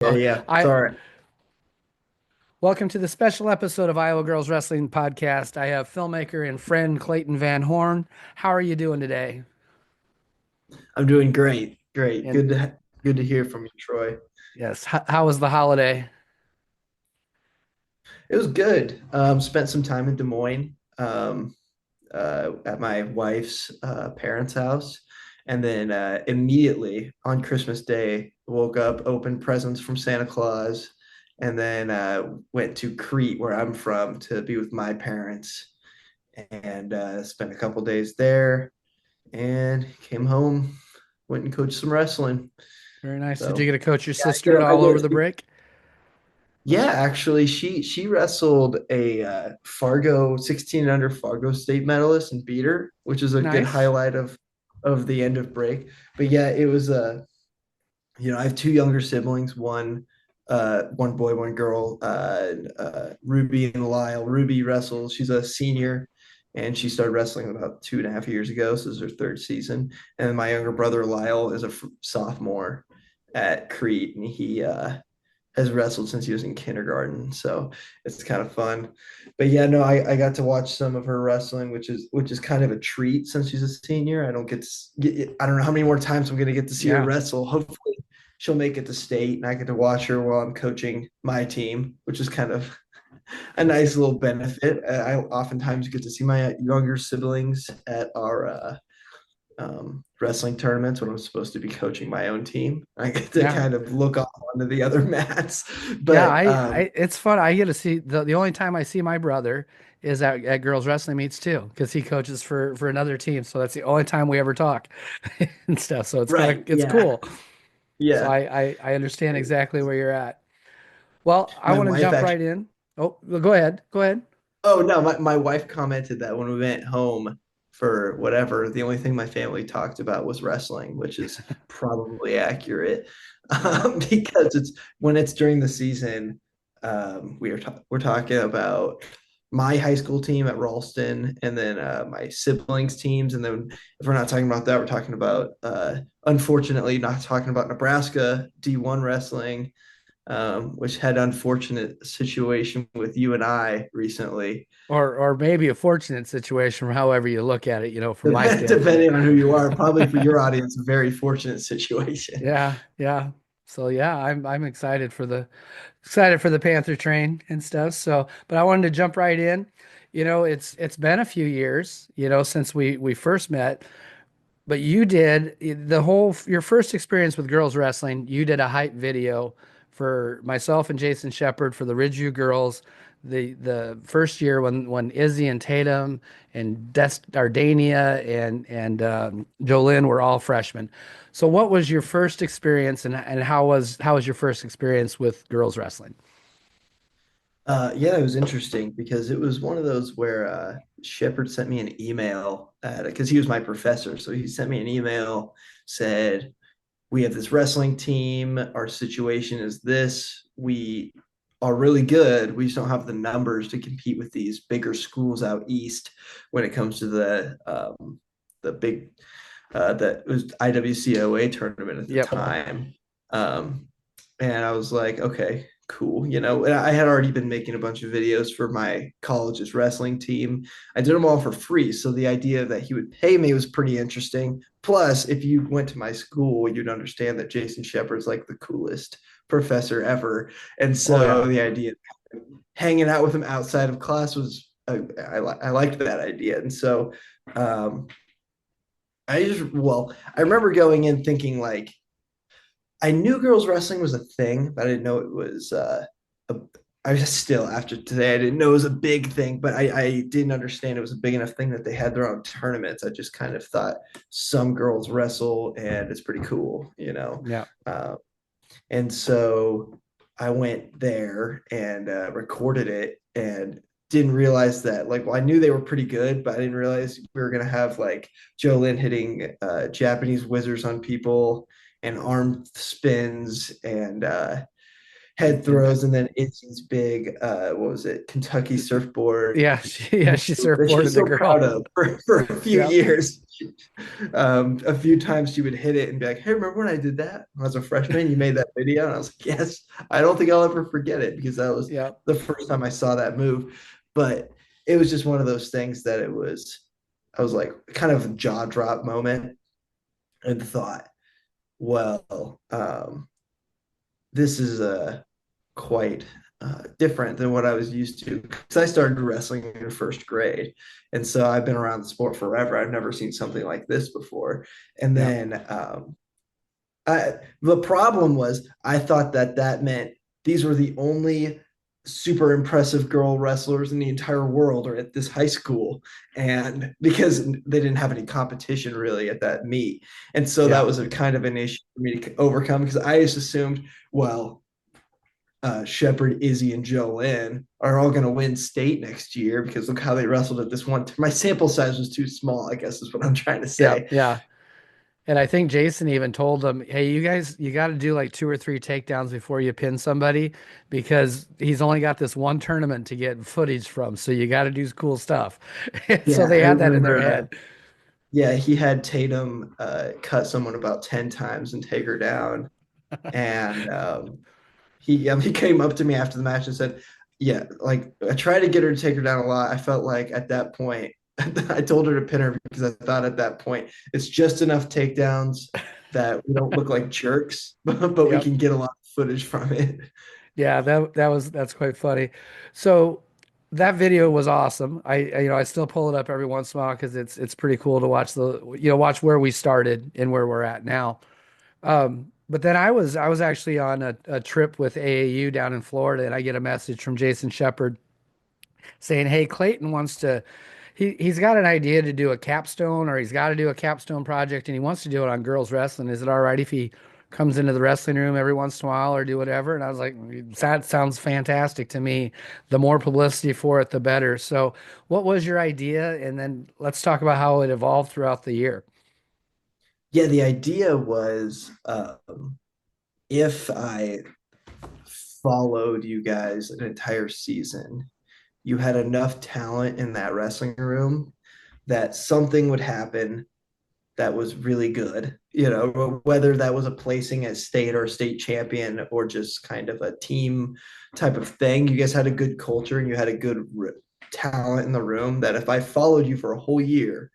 Yeah, yeah. I Sorry. Welcome to the special episode of Iowa Girls Wrestling Podcast. I have filmmaker and friend Clayton Van Horn. How are you doing today? I'm doing great. Great. And Good to hear from you, Troy. yes, how was the holiday? It was good. Spent some time in Des Moines, at my wife's parents' house, and then immediately on Christmas Day, woke up, opened presents from Santa Claus, and then went to Crete, where I'm from, to be with my parents, and spent a couple days there, and came home, went and coached some wrestling. Very nice. Did you So get to coach your yeah, sister at I all over get the break? Yeah, actually, she wrestled a Fargo 16 and under Fargo state medalist and beat her, which is a good Nice. highlight of the end of break. But yeah, it was I have two younger siblings, one boy, one girl, Ruby and Lyle. Ruby wrestles, she's a senior, and she started wrestling about 2.5 years ago. So this is her third season. And my younger brother Lyle is a sophomore at Crete, and he has wrestled since he was in kindergarten. So it's kind of fun. But yeah, no, I got to watch some of her wrestling, which is kind of a treat since she's a senior. I don't get to I don't know how many more times I'm gonna get to see her Yeah. wrestle. Hopefully she'll make it to state and I get to watch her while I'm coaching my team, which is kind of a nice little benefit. I oftentimes get to see my younger siblings at our wrestling tournaments when I'm supposed to be coaching my own team. I get to Yeah. kind of look off onto the other mats. Yeah, But it's fun. I get to see the only time I see my brother is at girls wrestling meets too, because he coaches for another team. So that's the only time we ever talk and stuff. So right, it's yeah, cool. So yeah. I understand exactly where you're at. Well, I My want to wife jump actually, right in. Oh, well, go ahead. Go ahead. oh no, my wife commented that when we went home for whatever, the only thing my family talked about was wrestling, which is probably accurate. Yeah. Because it's when it's during the season, we're talking about my high school team at Ralston, and then my siblings' teams, and then if we're not talking about that, we're talking about unfortunately not talking about Nebraska D1 wrestling, which had unfortunate situation with you and I recently. Or maybe a fortunate situation, however you look at it, from my standpoint. Depending on who you are, probably for your audience, a very fortunate situation. Yeah, yeah. So yeah, I'm excited for the Panther train and stuff. So, but I wanted to jump right in. It's been a few years, since we first met. But you did your first experience with girls wrestling. You did a hype video for myself and Jason Shepard for the Ridgeview girls. The first year when Izzy and Tatum and Dardania and Jolynn were all freshmen. So what was your first experience and how was your first experience with girls wrestling? Yeah, it was interesting because it was one of those where Shepard sent me an email because he was my professor. So he sent me an email, said, we have this wrestling team. Our situation is this. We are really good. We just don't have the numbers to compete with these bigger schools out east when it comes to the big that was IWCOA tournament at the Yep. time. Um, and I was like, okay, cool. And I had already been making a bunch of videos for my college's wrestling team. I did them all for free. So the idea that he would pay me was pretty interesting. Plus, if you went to my school, you'd understand that Jason Shepard's like the coolest professor ever. And Oh so yeah. the idea of hanging out with him outside of class was, I liked that idea. And so, um, I remember going in thinking like, I knew girls wrestling was a thing, but I didn't know it was a, I just still after today I didn't know it was a big thing, but I didn't understand it was a big enough thing that they had their own tournaments. I just kind of thought some girls wrestle and it's pretty cool. Yeah. Uh, and so I went there and recorded it and didn't realize that like well I knew they were pretty good, but I didn't realize we were gonna have like Jolyn hitting Japanese whizzers on people and arm spins and head And throws, and then Itzy's big what was it, Kentucky surfboard yeah, she that she surfboarded was the so proud girl. of for a few Yep. years. A few times she would hit it and be like, "Hey, remember when I did that when I was a freshman? You made that video." And I was like, "Yes." I don't think I'll ever forget it because that was Yep. the first time I saw that move. But it was just one of those things that it was. I was like, kind of a jaw drop moment, and thought, "Well, this is quite different than what I was used to." Because I started wrestling in first grade, and so I've been around the sport forever. I've never seen something like this before. And Yep. then the problem was I thought that that meant these were the only super impressive girl wrestlers in the entire world or at this high school, and because they didn't have any competition really at that meet. And so that Yeah. was a kind of an issue for me to overcome because I just assumed, well, Shepard, Izzy, and Jolynn are all going to win state next year because look how they wrestled at this one. My sample size was too small, I guess is what I'm trying to Yeah. say. Yeah. And I think Jason even told them, "Hey, you guys, you got to do like 2 or 3 takedowns before you pin somebody because he's only got this one tournament to get footage from. So you got to do cool stuff." So Yeah, they I had that in their remember. head. Yeah, he had Tatum cut someone about 10 times and take her down. And he came up to me after the match and said, "Yeah, like I tried to get her to take her down a lot. I felt like at that point, I told her to pin her because I thought at that point it's just enough takedowns that we don't look like jerks, but we Yep. can get a lot of footage from it." Yeah, that's quite funny. So that video was awesome. I still pull it up every once in a while because it's pretty cool to watch watch where we started and where we're at now. But then I was actually on a trip with AAU down in Florida, and I get a message from Jason Shepard saying, "Hey, Clayton wants to, he's got an idea to do a capstone, or he's got to do a capstone project, and he wants to do it on girls wrestling. Is it all right if he comes into the wrestling room every once in a while or do whatever?" And I was like, "That sounds fantastic to me. The more publicity for it, the better." So, what was your idea? And then let's talk about how it evolved throughout the year. Yeah, the idea was if I followed you guys an entire season, you had enough talent in that wrestling room that something would happen that was really good. You know, whether that was a placing at state or state champion or just kind of a team type of thing. You guys had a good culture and you had a good talent in the room that if I followed you for a whole year,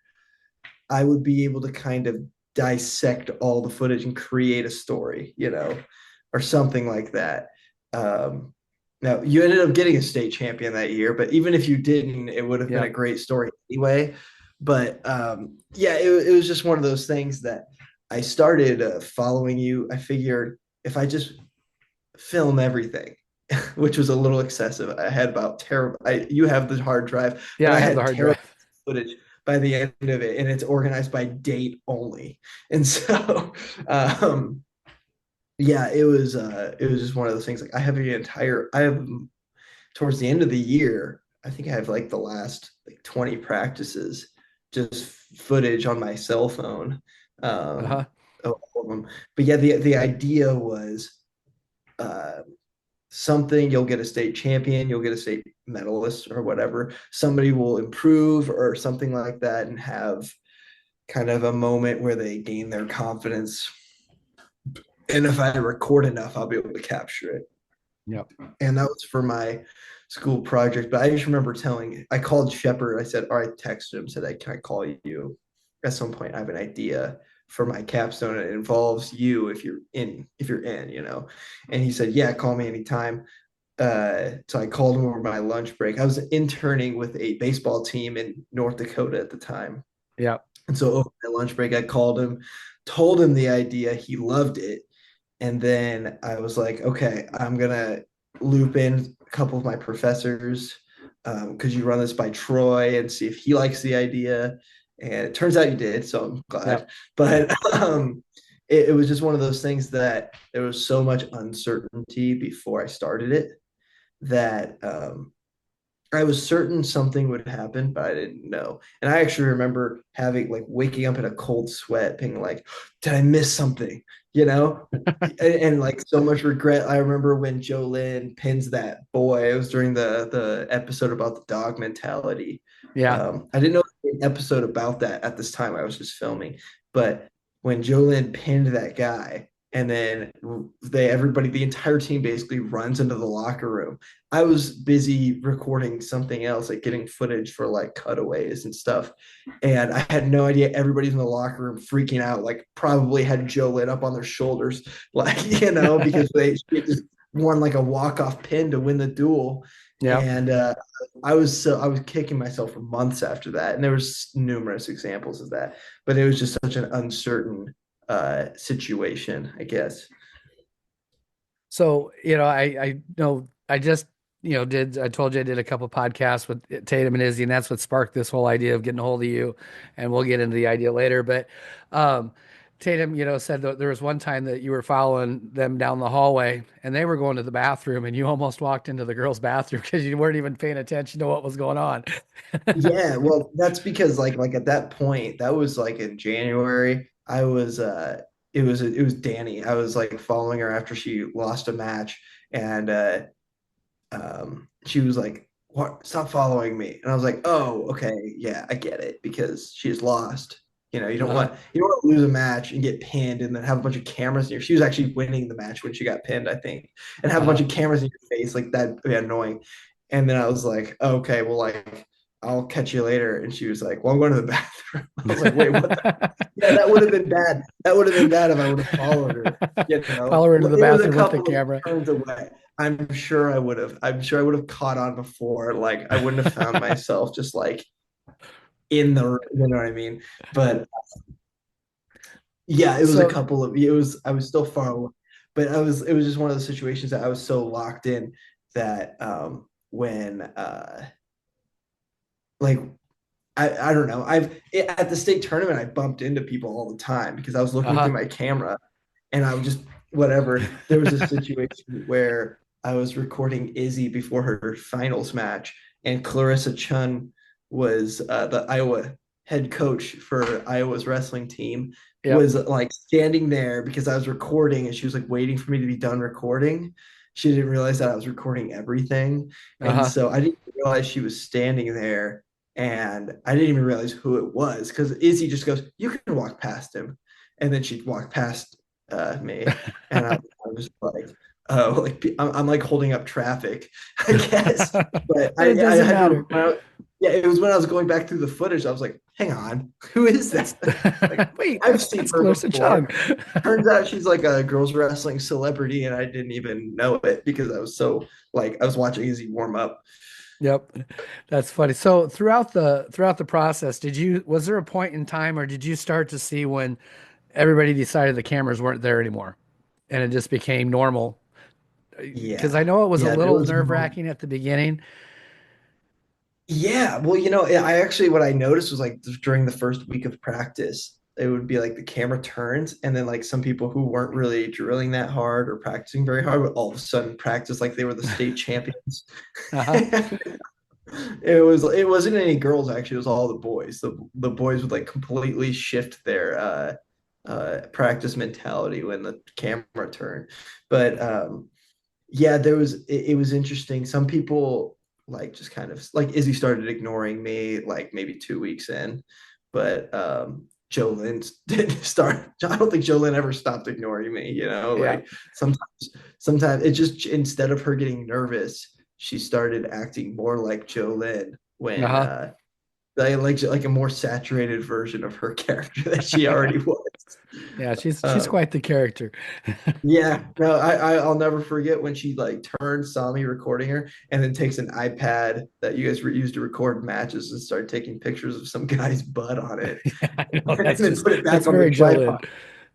I would be able to kind of dissect all the footage and create a story, you know, or something like that. Um, Now, you ended up getting a state champion that year, but even if you didn't, it would have been a Yep. great story anyway. But yeah, it was just one of those things that I started following you. I figured if I just film everything, which was a little excessive, I had about terrible. You have the hard drive, but Yeah, I I have the had hard terrible drive. footage by the end of it, and it's organized by date only. And so, um, yeah, it was just one of those things. Like I have towards the end of the year, I think I have like the last like 20 practices, just footage on my cell phone. Uh-huh. Of all of them. But yeah, the idea was uh, something, you'll get a state champion, you'll get a state medalist or whatever. Somebody will improve or something like that and have kind of a moment where they gain their confidence. And if I record enough, I'll be able to capture it. Yep. And that was for my school project. But I just remember I called Shepard. I said, all right, texted him, said, can I call you at some point? I have an idea for my capstone. It involves you if you're in, you know. And he said, yeah, call me anytime. So I called him over my lunch break. I was interning with a baseball team in North Dakota at the time. Yep. And so over my lunch break, I called him, told him the idea. He loved it. And then I was like, okay, I'm gonna loop in a couple of my professors because you run this by Troy and see if he likes the idea. And it turns out you did, so I'm glad. Yep. But it was just one of those things that there was so much uncertainty before I started it that I was certain something would happen, but I didn't know. And I actually remember having like waking up in a cold sweat, being like, did I miss something? You know? And like so much regret. I remember when Jolynn pins that boy, it was during the episode about the dog mentality. Yeah. I didn't know there was an episode about that at this time. I was just filming, but when Jolynn pinned that guy, and then everybody, the entire team basically runs into the locker room. I was busy recording something else, like getting footage for like cutaways and stuff, and I had no idea everybody's in the locker room freaking out, like probably had Jolynn up on their shoulders, like because she just won like a walk off pin to win the duel, Yeah. and I was kicking myself for months after that, and there was numerous examples of that. But it was just such an uncertain situation, I guess. So, I know I just, I told you I did a couple podcasts with Tatum and Izzy, and that's what sparked this whole idea of getting a hold of you. And we'll get into the idea later. But um, Tatum, said that there was one time that you were following them down the hallway and they were going to the bathroom and you almost walked into the girls' bathroom because you weren't even paying attention to what was going on. Yeah, well, that's because like at that point, that was like in January. I was it was Danny. I was like following her after she lost a match, and she was like, "What? Stop following me!" And I was like, "Oh, okay, yeah, I get it because she's lost. Uh-huh. You don't want to lose a match and get pinned, and then have a bunch of cameras in your. She was actually winning the match when she got pinned, I think, and have a bunch Uh-huh. of cameras in your face like that. Would be annoying. And then I was like, okay, well, like I'll catch you later. And she was like, well, I'm going to the bathroom. I was like, wait, what the? Yeah, that would have been bad. That would have been bad if I would have followed her. Follow her into the It was a bathroom with the couple of camera. turns away. I'm sure I would have. I'm sure I would have caught on before. Like I wouldn't have found myself just like in the, you know what I mean? But yeah, it was a So, couple of. It was. I was still far away, but I was. It was just one of those situations that I was so locked in that when like I don't know. At the state tournament, I bumped into people all the time because I was looking through uh-huh. my camera, and I would just whatever. There was a situation where I was recording Izzy before her finals match, and Clarissa Chun was the Iowa head coach for Iowa's wrestling team, Yep. was like standing there because I was recording, and she was like waiting for me to be done recording. She didn't realize that I was recording everything, and Uh-huh. so I didn't realize she was standing there, and I didn't even realize who it was because Izzy just goes, "You can walk past him," and then she'd walk past me, and I was like, "Oh, like I'm like holding up traffic, I guess." But But it I doesn't had to, matter. yeah, it was when I was going back through the footage. I was like, "Hang on, who is That's that?" Like wait, I've seen that's her Clarissa Chung. before. Turns out she's like a girls wrestling celebrity, and I didn't even know it because I was so like I was watching Izzy warm up. Yep. That's funny. So throughout the process, was there a point in time or did you start to see when everybody decided the cameras weren't there anymore and it just became normal? Because I Yeah, know it was a yeah, there little was. nerve-wracking at the beginning. Yeah, well, I actually what I noticed was like during the first week of practice, it would be like the camera turns, and then like some people who weren't really drilling that hard or practicing very hard would all of a sudden practice like they were the state champions. Uh-huh. It wasn't any girls actually, it was all the boys. The boys would like completely shift their practice mentality when the camera turned. But yeah, it was interesting. Some people like just kind of like Izzy started ignoring me like maybe 2 weeks in, but Jolyn didn't start. I don't think Jolyn ever stopped ignoring me, Yeah. like sometimes it just instead of her getting nervous, she started acting more like Jolyn when Uh-huh. like a more saturated version of her character that she already was. Yeah, she's Um, quite the character. yeah, no, I'll never forget when she like turned, saw me recording her, and then takes an iPad that you guys used to record matches and started taking pictures of some guy's butt on it, Yeah, I know and then put it that's back on the very tripod. Jolene.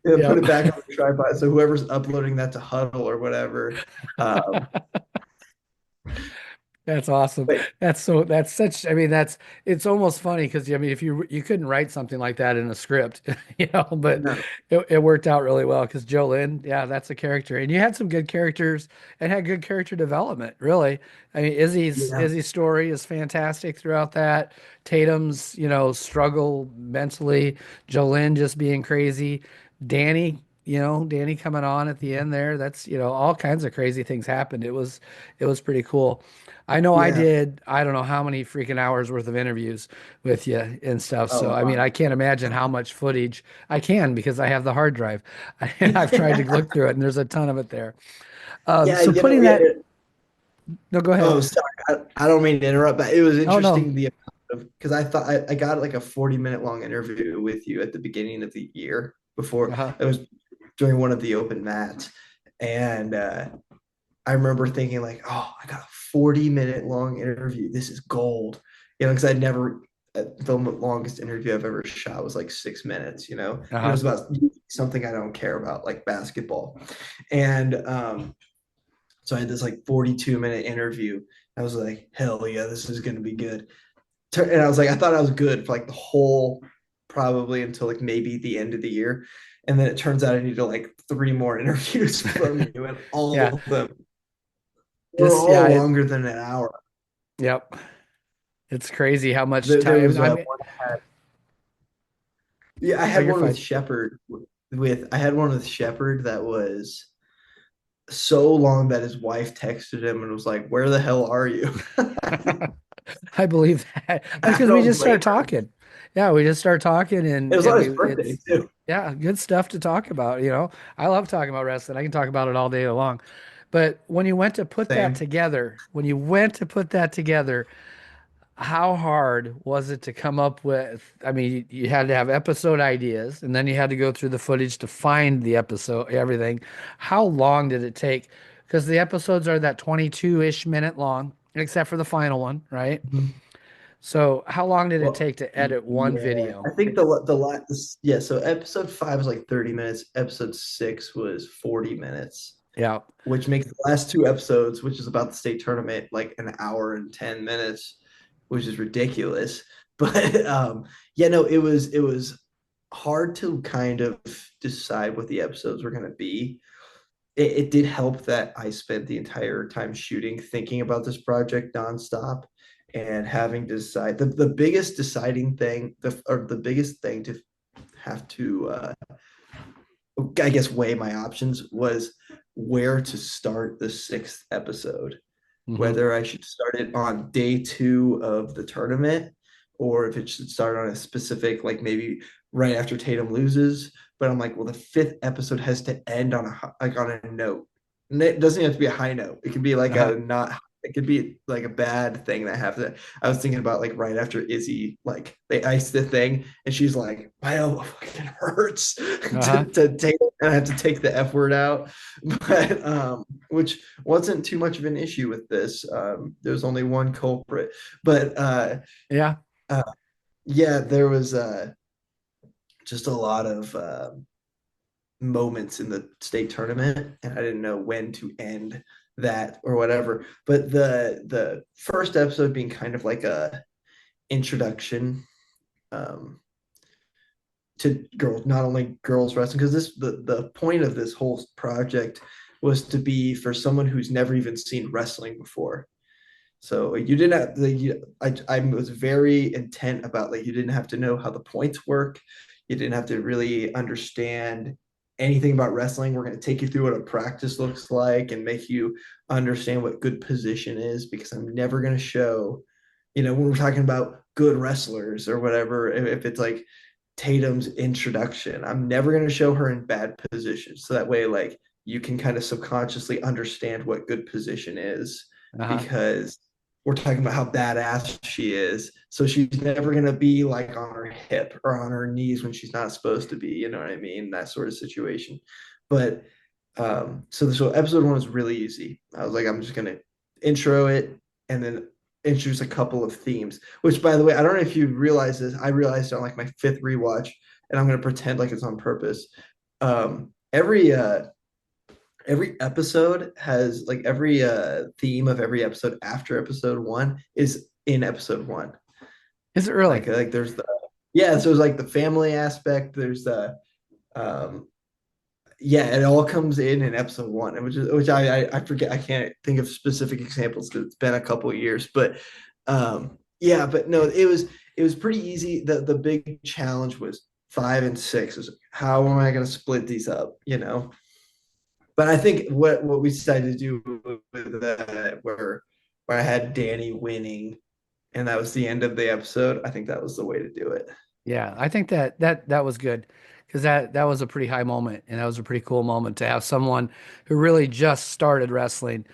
Yeah, put Yep. it back on the tripod. So whoever's uploading that to Huddle or whatever, um, That's awesome. but That's such, I mean, it's almost funny because I mean, if you couldn't write something like that in a script, but no, it worked out really well because Jolene, yeah, that's a character. And you had some good characters and had good character development, really. I mean, yeah, Izzy's story is fantastic throughout that. Tatum's, struggle mentally, Jolene just being crazy. Danny, Danny coming on at the end there. That's, all kinds of crazy things happened. It was pretty cool. I know I Yeah. did, I don't know how many freaking hours worth of interviews with you and stuff. So, Oh, I mean, wow. I can't imagine how much footage I can because I have the hard drive. I've tried to look through it and there's a ton of it there. Yeah, So putting yeah. that, no, go ahead. Oh, sorry. I don't mean to interrupt, but it was Oh, no. interesting because I thought I got like a 40-minute long interview with you at the beginning of the year before Uh-huh. it was during one of the open mats. And I remember thinking like, oh, I got a 40-minute long interview. This is gold. Because I'd never the longest interview I've ever shot was like 6 minutes, and it Uh-huh. was about something I don't care about, like basketball. And so I had this like 42-minute interview. I was like, hell yeah, this is gonna be good. And I was like, I thought I was good for like the whole, probably until like maybe the end of the year. And then it turns out I needed like three more interviews from you, and Yeah. all of them were Just, yeah. all longer than an hour. Yep. It's crazy how much There time. was I mean, one yeah, I oh, had you're one with fine. Shepard with I had one with Shepard that was so long that his wife texted him and was like, "Where the hell are you?" I believe that. I Because we don't just blame start her. talking. Yeah, we just start talking It and was on and his we birthday it's too. yeah, good stuff to talk about. I love talking about wrestling. I can talk about it all day long. But when you went to put that Same. together, how hard was it to come up with? I mean, you had to have episode ideas, and then you had to go through the footage to find the episode, everything. How long did it take? Because the episodes are that 22-ish minute long, except for the final one, right? Mhm. So, how long did it Well, take to edit one yeah, video? I think the last yeah. So episode 5 was like 30 minutes. Episode 6 was 40 minutes, Yeah. which makes the last two episodes, which is about the state tournament, like an hour and 10 minutes, which is ridiculous. But yeah, no, it was hard to kind of decide what the episodes were going to be. It did help that I spent the entire time shooting thinking about this project nonstop and having to decide the biggest deciding thing, the biggest thing to have to I guess weigh my options was where to start the sixth episode, Hmm. whether I should start it on day 2 of the tournament or if it should start on a specific, like maybe right after Tatum loses. But I'm like, well, the fifth episode has to end on a note. And it doesn't have to be a high note. It could be like Uh-huh. a not. It could be like a bad thing that happened. I was thinking about like right after Izzy, like they iced the thing, and she's like, "My elbow fucking hurts Uh-huh. to take," and I had to take the F word out, but which wasn't too much of an issue with this. There's only one culprit, but Yeah. uh, yeah, there was just a lot of moments in the state tournament, and I didn't know when to end that or whatever. But the first episode being kind of like a introduction um, to girls, not only girls wrestling, because the point of this whole project was to be for someone who's never even seen wrestling before. So you didn't have I was very intent about like you didn't have to know how the points work. You didn't have to really understand anything about wrestling. We're going to take you through what a practice looks like and make you understand what good position is because I'm never going to show, when we're talking about good wrestlers or whatever, if it's like Tatum's introduction, I'm never going to show her in bad positions. So that way, like, you can kind of subconsciously understand what good position is Uh-huh. because we're talking about how badass she is. So she's never going to be like on her hip or on her knees when she's not supposed to be. You know what I mean? That sort of situation. But so episode 1 was really easy. I was like, I'm just going to intro it and then introduce a couple of themes, which by the way, I don't know if you realize this. I realized on like my fifth rewatch, and I'm going to pretend like it's on purpose. Every episode has like every theme of every episode after episode 1 is in episode 1. Is it really? Like there's the yeah, so it's like the family aspect. There's the um yeah, it all comes in episode 1, and which I forget. I can't think of specific examples because it's been a couple of years, but yeah, but no, it was pretty easy. The big challenge was 5 and 6 is how am I going to split these up, you know? But I think what we decided to do with that, where I had Danny winning, and that was the end of the episode. I think that was the way to do it. Yeah, I think that was good because that was a pretty high moment and that was a pretty cool moment to have someone who really just started wrestling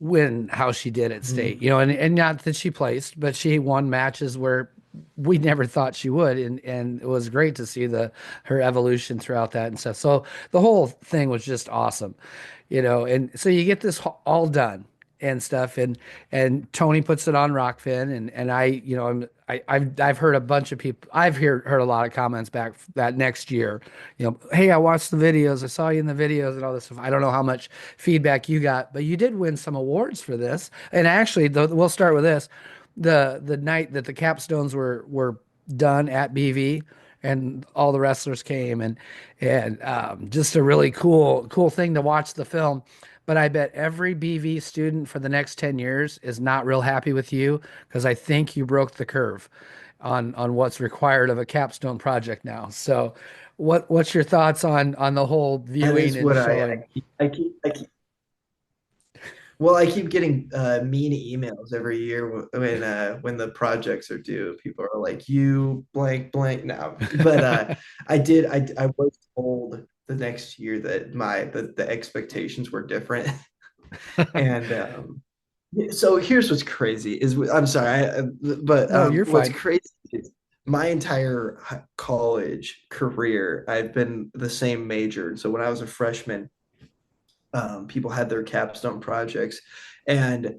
win how she did at state. Mhm. You know, and not that she placed, but she won matches where we never thought she would, and it was great to see the her evolution throughout that and stuff. So the whole thing was just awesome, you know. And so you get this all done and stuff, and Tony puts it on Rockfin, and I, you know, I've heard a bunch of people, heard a lot of comments back that next year, you know, hey, I watched the videos, I saw you in the videos and all this stuff. I don't know how much feedback you got, but you did win some awards for this. And actually, we'll start with this. The night that the capstones were done at BV and all the wrestlers came and just a really cool thing to watch the film. But I bet every BV student for the next 10 years is not real happy with you because I think you broke the curve on what's required of a capstone project now. So what's your thoughts on the whole That viewing is and what showing? I keep well, I keep getting mean emails every year when the projects are due. People are like, "You blank blank now," but I was told the next year that the expectations were different, and so here's what's crazy is I'm sorry, but No, you're what's fine. crazy is my entire college career, I've been the same major. And so when I was a freshman, people had their capstone projects, and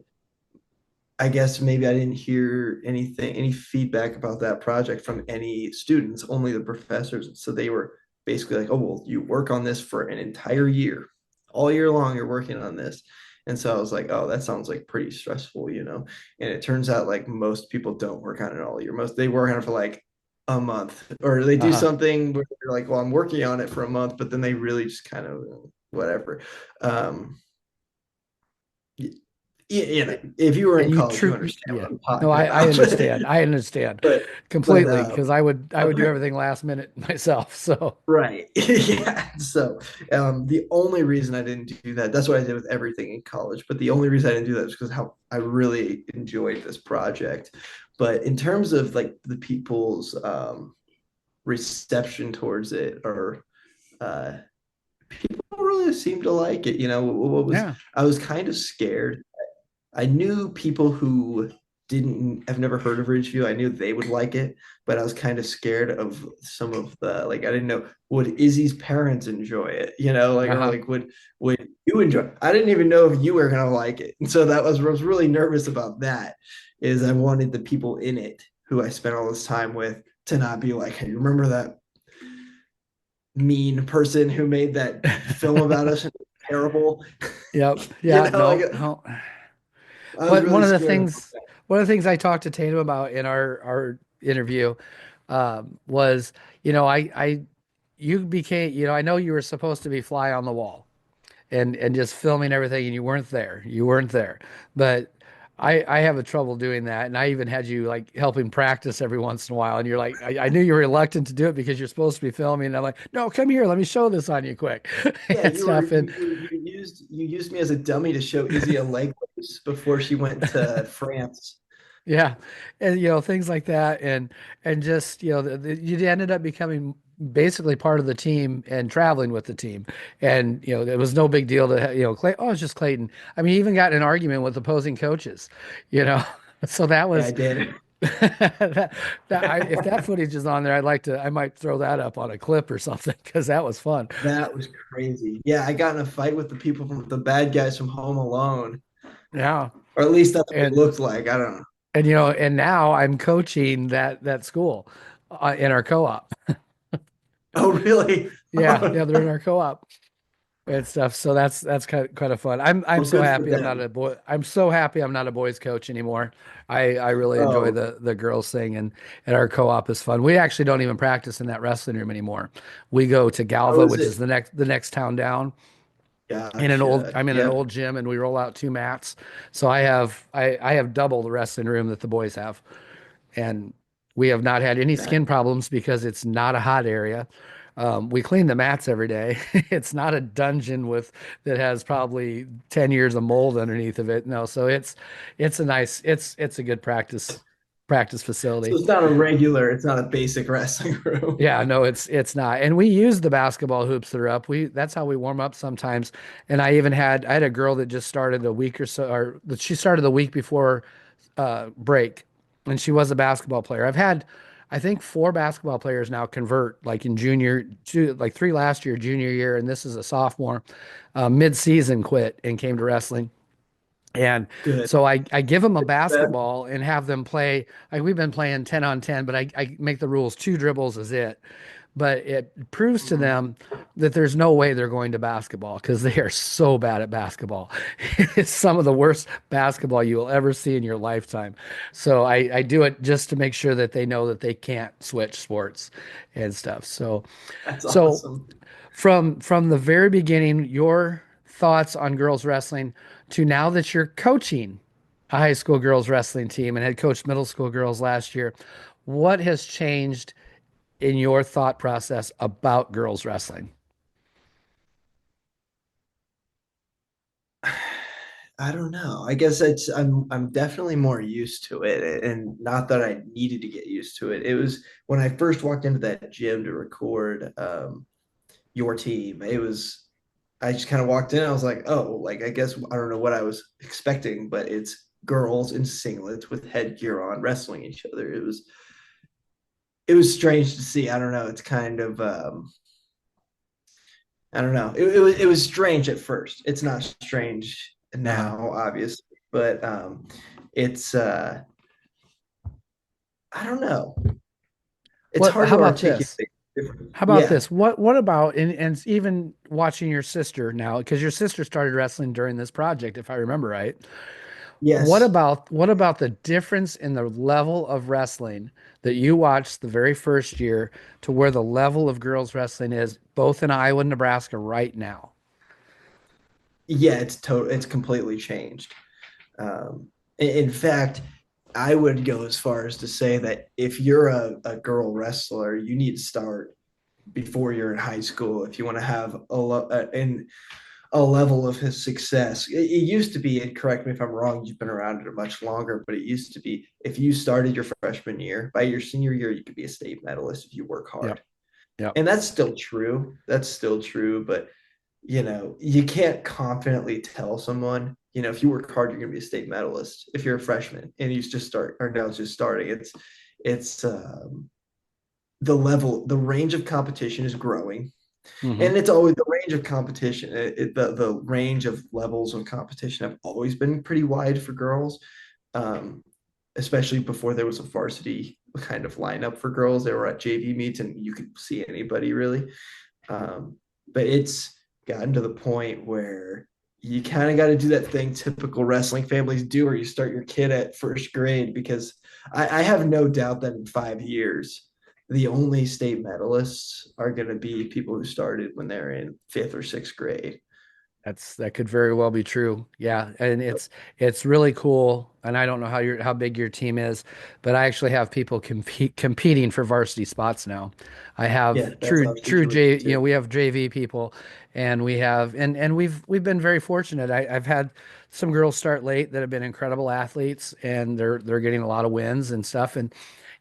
I guess maybe I didn't hear any feedback about that project from any students, only the professors. So they were basically like, "Oh, well, you work on this for an entire year, all year long, you're working on this." And so I was like, "Oh, that sounds like pretty stressful, you know?" And it turns out like most people don't work on it all year. Most they work on it for like a month, or they do Uh-huh. something where they're like, "Well, I'm working on it for a month," but then they really just kind of whatever. Um, you know, if you were And in you college, you true, understand yeah. what I'm No, talking I about. understand. I understand but but completely because I would do everything last minute myself. So right, yeah. So the only reason I didn't do that, that's what I did with everything in college. But the only reason I didn't do that is because how I really enjoyed this project. But in terms of like the people's reception towards it, or uh, people really seemed to like it. You know, what was yeah. I was kind of scared. I knew people who didn't have never heard of Ridgeview. I knew they would like it, but I was kind of scared of some of the like I didn't know would Izzy's parents enjoy it, you know, like or Uh-huh. like would you enjoy it? I didn't even know if you were gonna like it. And so that was I was really nervous about that, is I wanted the people in it who I spent all this time with to not be like, hey, remember that mean person who made that film about us and it was terrible? Yep. You Yeah. know, like No. No. I was What really scared about that. one of the things I talked to Tatum about in our interview was, you know, you became, you know, I know you were supposed to be fly on the wall and just filming everything, and you weren't there. You weren't there, but. I have a trouble doing that, and I even had you like helping practice every once in a while. And you're like, I knew you were reluctant to do it because you're supposed to be filming. And I'm like, no, come here, let me show this on you quick Yeah, and stuff. And you used me as a dummy to show Izzy a leg race before she went to France. yeah, and you know things like that, and just you know you ended up becoming basically part of the team and traveling with the team, and you know it was no big deal to you know Clay. Oh, it's just Clayton. I mean, he even got in an argument with opposing coaches, you know. So that Yeah, I was did. if that footage is on there, I might throw that up on a clip or something because that was fun. That was crazy. Yeah, I got in a fight with the people from the bad guys from Home Alone, Yeah, or at least that's what it and looked like. I don't know. you know, and now I'm coaching that school in our co-op. Oh, really? Yeah, yeah, they're in our co-op and stuff. So that's kind of fun. I'm Well, so good for happy I'm not them. a boy. I'm so happy I'm not a boys coach anymore. I really enjoy Oh, the girls thing and our co-op is fun. We actually don't even practice in that wrestling room anymore. We go to how Galva, is which it? is the next town down. Gotcha. I'm in an Yep. old gym and we roll out two mats. So I have double the wrestling room that the boys have. And We have not had any That skin problems because it's not a hot area. We clean the mats every day. It's not a dungeon with that has probably 10 years of mold underneath of it. No, so it's a nice it's a good practice so facility. it's not a regular, it's not a basic wrestling room. Yeah, no, it's not. And we use the basketball hoops that are up. We That's how we warm up sometimes. And I had a girl that just started a week or so, or that she started the week before break, and she was a basketball player. I've had, I think, four basketball players now convert, like in like three last year, junior year, and this is a sophomore, mid-season quit and came to wrestling. And Good. so I give them a That, basketball and have them play. Like we've been playing 10 on 10, but I make the rules two dribbles is it. But it proves to mm, them that there's no way they're going to basketball because they are so bad at basketball. It's some of the worst basketball you will ever see in your lifetime. So I do it just to make sure that they know that they can't switch sports and stuff. that's So awesome. from the very beginning, your thoughts on girls wrestling to now that you're coaching a high school girls wrestling team and had coached middle school girls last year, what has changed in your thought process about girls wrestling? I don't know. I guess I'm definitely more used to it, and not that I needed to get used to it. It was when I first walked into that gym to record your team. It was I just kind of walked in. I was like, oh, like I guess I don't know what I was expecting, but it's girls in singlets with headgear on wrestling each other. It was strange to see. I don't know. It's kind of I don't know. It was strange at first. It's not strange Uh-huh. now, obviously, but it's I don't know. It's What, hard how to about this? articulate. Different. How about Yeah. this? What about and even watching your sister now, because your sister started wrestling during this project, if I remember right. Yes. What about the difference in the level of wrestling that you watched the very first year to where the level of girls wrestling is both in Iowa and Nebraska right now? Yeah. It's completely changed. In fact, I would go as far as to say that if you're a girl wrestler, you need to start before you're in high school if you want to have a level of his success. It used to be, and correct me if I'm wrong, you've been around it much longer, but it used to be if you started your freshman year, by your senior year, you could be a state medalist if you work hard. Yep. Yep. And that's still true. That's still true. But, you can't confidently tell someone, if you work hard, you're going to be a state medalist. If you're a freshman and you just start, or now it's just starting, it's the range of competition is growing, Hmm. and it's always the range of competition. The range of levels of competition have always been pretty wide for girls, um, especially before there was a varsity kind of lineup for girls. They were at JV meets, and you could see anybody really. But it's gotten to the point where you kind of got to do that thing typical wrestling families do, where you start your kid at first grade, because I have no doubt that in 5 years, the only state medalists are going to be people who started when they're in fifth or sixth grade. That could very well be true. Yeah, and it's really cool. And I don't know how big your team is, but I actually have people competing for varsity spots now. I Yeah, have that's our true situation J, too. we have JV people, and we have and we've been very fortunate. I've had some girls start late that have been incredible athletes, and they're getting a lot of wins and stuff. And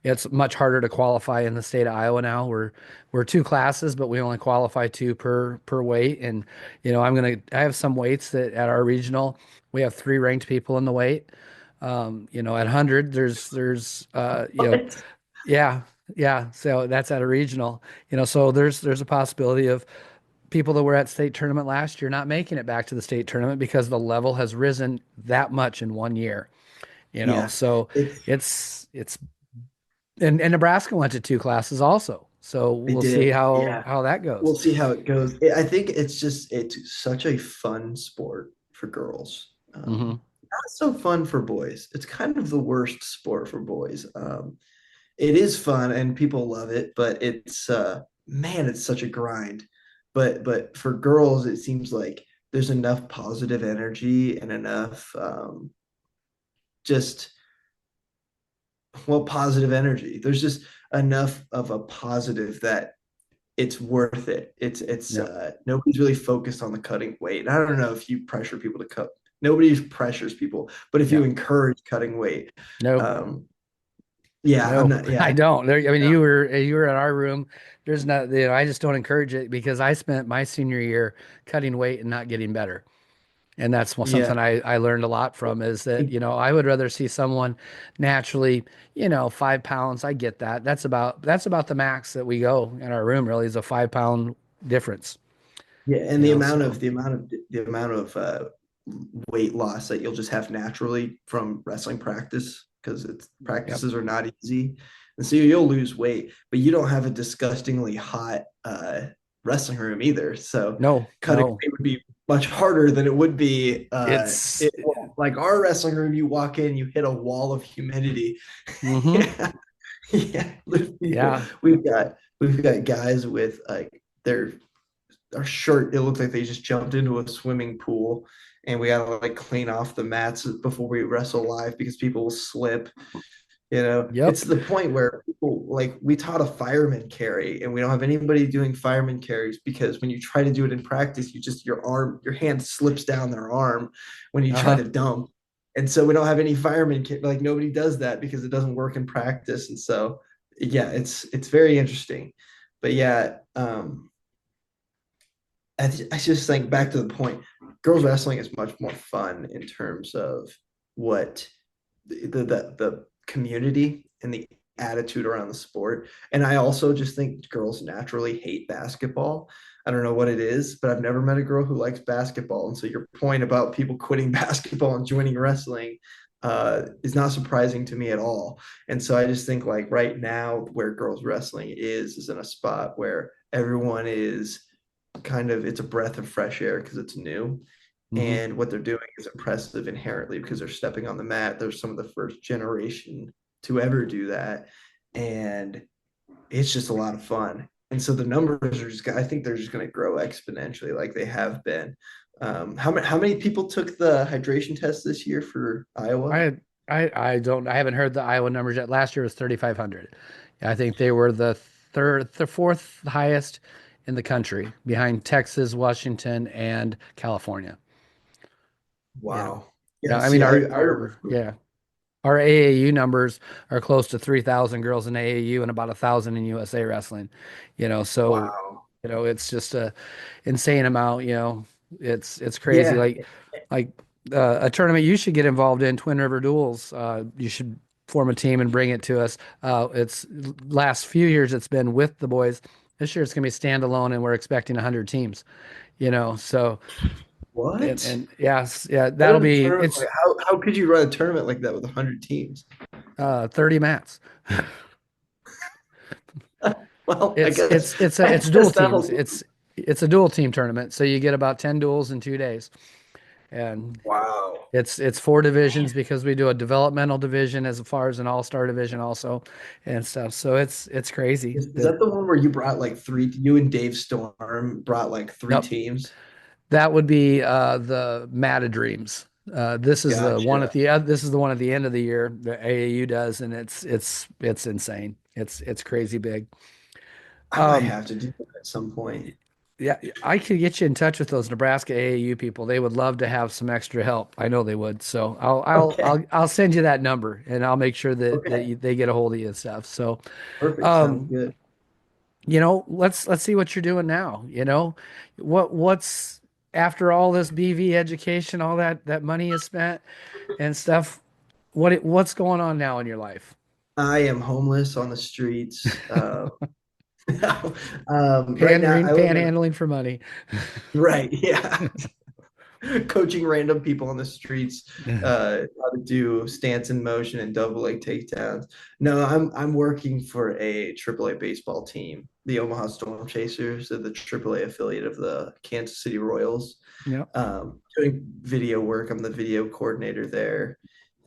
it's much harder to qualify in the state of Iowa now. We're two classes, but we only qualify two per weight. And I have some weights that at our regional we have three ranked people in the weight. At 100, What? yeah, yeah. So that's at a regional. So there's a possibility of people that were at state tournament last year not making it back to the state tournament because the level has risen that much in 1 year. Yeah, So it's it's and Nebraska went to two classes also. So they we'll see did. how Yeah, that goes. we'll see how it goes. I think it's such a fun sport for girls. Hmm. Not so fun for boys. It's kind of the worst sport for boys. It is fun and people love it, but it's man, it's such a grind. But for girls, it seems like there's enough positive energy and enough just well, positive energy. There's just enough of a positive that it's worth it. It's Yep. nobody's really focused on the cutting weight. And I don't know if you pressure people to cut. Nobody pressures people, but if you Yep. encourage cutting weight, Nope. um, yeah, I'm No, not. Yeah, I don't. There, I mean, yeah, you were in our room. There's not, I just don't encourage it because I spent my senior year cutting weight and not getting better. And that's yeah. something I learned a lot from is that, I would rather see someone naturally, 5 pounds. I get that. That's about the max that we go in our room really is a 5 pound difference, Yeah, and so the amount of weight loss that you'll just have naturally from wrestling practice because it's yep. practices are not easy, and so you'll lose weight, but you don't have a disgustingly hot wrestling room either. So No, cutting no. weight would be much harder than it would be It's like our wrestling room. You walk in, you hit a wall of humidity. hmm Yeah, yeah. There's people. yeah. We've got guys with like their our shirt, it looked like they just jumped into a swimming pool, and we gotta like clean off the mats before we wrestle live because people will slip. It's Yep. the point where people like we taught a fireman carry, and we don't have anybody doing fireman carries because when you try to do it in practice, your hand slips down their arm when you try Uh-huh. to dump. And so we don't have any like nobody does that because it doesn't work in practice. And so yeah, it's very interesting. But yeah, I just think back to the point, girls wrestling is much more fun in terms of what the community and the attitude around the sport. And I also just think girls naturally hate basketball. I don't know what it is, but I've never met a girl who likes basketball. And so your point about people quitting basketball and joining wrestling is not surprising to me at all. And so I just think like right now where girls wrestling is in a spot where everyone is it's a breath of fresh air because it's new. hmm And what they're doing is impressive inherently because they're stepping on the mat. They're some of the first generation to ever do that. And it's just a lot of fun. And so the numbers are I think they're just going to grow exponentially like they have been. How many people took the hydration test this year for Iowa? I I haven't heard the Iowa numbers yet. Last year was 3,500. I think they were the fourth highest in the country behind Texas, Washington, and California. You know. Wow. Yeah, Yeah, I mean see, I our remember. yeah, our AAU numbers are close to 3,000 girls in AAU and about 1,000 in USA wrestling. So Wow. it's just a insane amount, it's crazy. Yeah. Like a tournament you should get involved in, Twin River Duels. You should form a team and bring it to us. It's last few years it's been with the boys. This year it's gonna be standalone and we're expecting 100 teams, so What? and yes, yeah, How that'll did a be tournament it's like how could you run a tournament like that with 100 teams? 30 mats. Well, I It's guess it's it's a I it's dual guess teams. that'll It's a dual team tournament, so you get about 10 duels in 2 days, and wow. it's four divisions because we do a developmental division as far as an all-star division also, and stuff. So it's crazy Is that that the one where you brought like you and Dave Storm brought like three nope, teams? that would be the Mata Dreams. This is the one Gotcha. this is the one at the end of the year the AAU does, and it's insane. It's crazy big. I might Um, have to do that at some point. Yeah, I could get you in touch with those Nebraska AAU people. They would love to have some extra help. I know they would. So Okay. I'll send you that number and I'll make sure that Okay. they get a hold of you and stuff. So, Perfect. Sounds um, good. let's see what you're doing now. What's after all this BV education, all that money is spent and stuff. What's going on now in your life? I am homeless on the streets. Right now, I live in Panhandling for money. right. Yeah. Coaching random people on the streets how to do stance in motion and double leg takedowns. No, I'm working for a AAA baseball team, the Omaha Storm Chasers, the AAA affiliate of the Kansas City Royals. Yep. Doing video work. I'm the video coordinator there.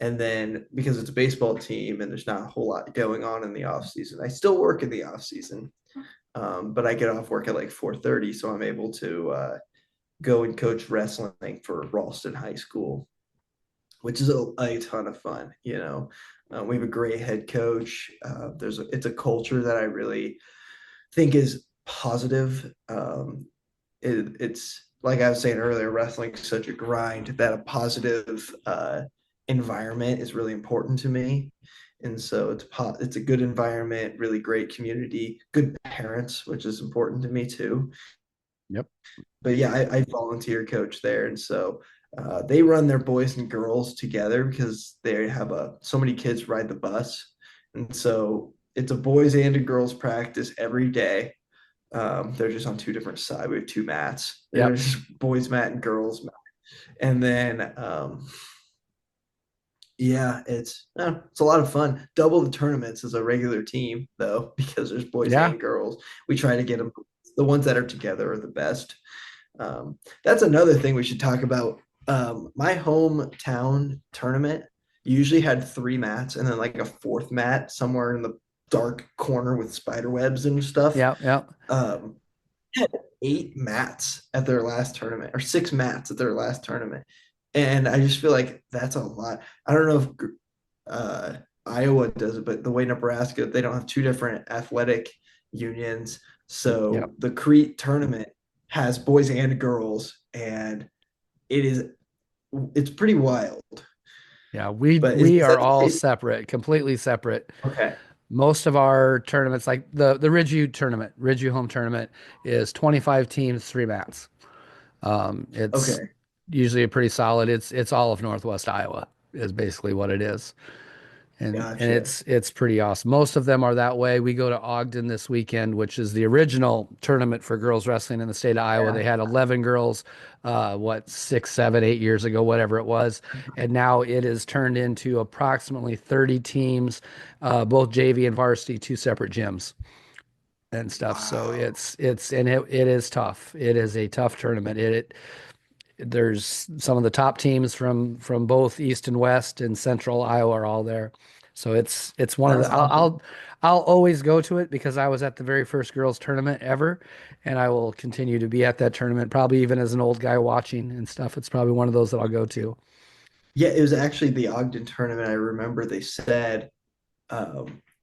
And then because it's a baseball team and there's not a whole lot going on in the off season, I still work in the off season. But I get off work at like 4:30, so I'm able to go and coach wrestling for Ralston High School, which is a ton of fun. We have a great head coach. It's a culture that I really think is positive. It's like I was saying earlier, wrestling's such a grind that a positive environment is really important to me. And so it's a good environment, really great community, good parents, which is important to me too. Yep. But yeah, I volunteer coach there, and so they run their boys and girls together because they have so many kids ride the bus, and so it's a boys and a girls practice every day. They're just on two different sides. We have two mats. Yep. There's boys mat and girls mat. And then yeah, it's a lot of fun. Double the tournaments as a regular team though, because there's boys Yeah. and girls. We try to get them. The ones that are together are the best. That's another thing we should talk about. My hometown tournament usually had three mats and then like a fourth mat somewhere in the dark corner with spider webs and stuff. Yep. Yep. Um, had eight mats at their last tournament or six mats at their last tournament. And I just feel like that's a lot. I don't know if Iowa does it, but the way Nebraska, they don't have two different athletic unions. Yep. So the Crete tournament has boys and girls, and it is it's pretty wild. Yeah. We But we is are that the all case? separate, completely separate. Okay. Most of our tournaments, like the Ridgeview tournament, Ridgeview home tournament, is 25 teams, three mats. It's Okay. usually a pretty solid. It's all of Northwest Iowa is basically what it is. And Gotcha. it's pretty awesome. Most of them are that way. We go to Ogden this weekend, which is the original tournament for girls wrestling in the state of Iowa. Yeah. They had 11 girls, what, 6, 7, 8 years ago, whatever it was, and now it is turned into approximately 30 teams, both JV and varsity, two separate gyms and stuff. So Wow. it is tough. It is a tough tournament. There's some of the top teams from both East and West and Central Iowa are all there. So it's one of That's the awesome. I'll always go to it because I was at the very first girls tournament ever, and I will continue to be at that tournament, probably even as an old guy watching and stuff. It's probably one of those that I'll go to. Yeah, it was actually the Ogden tournament. I remember they said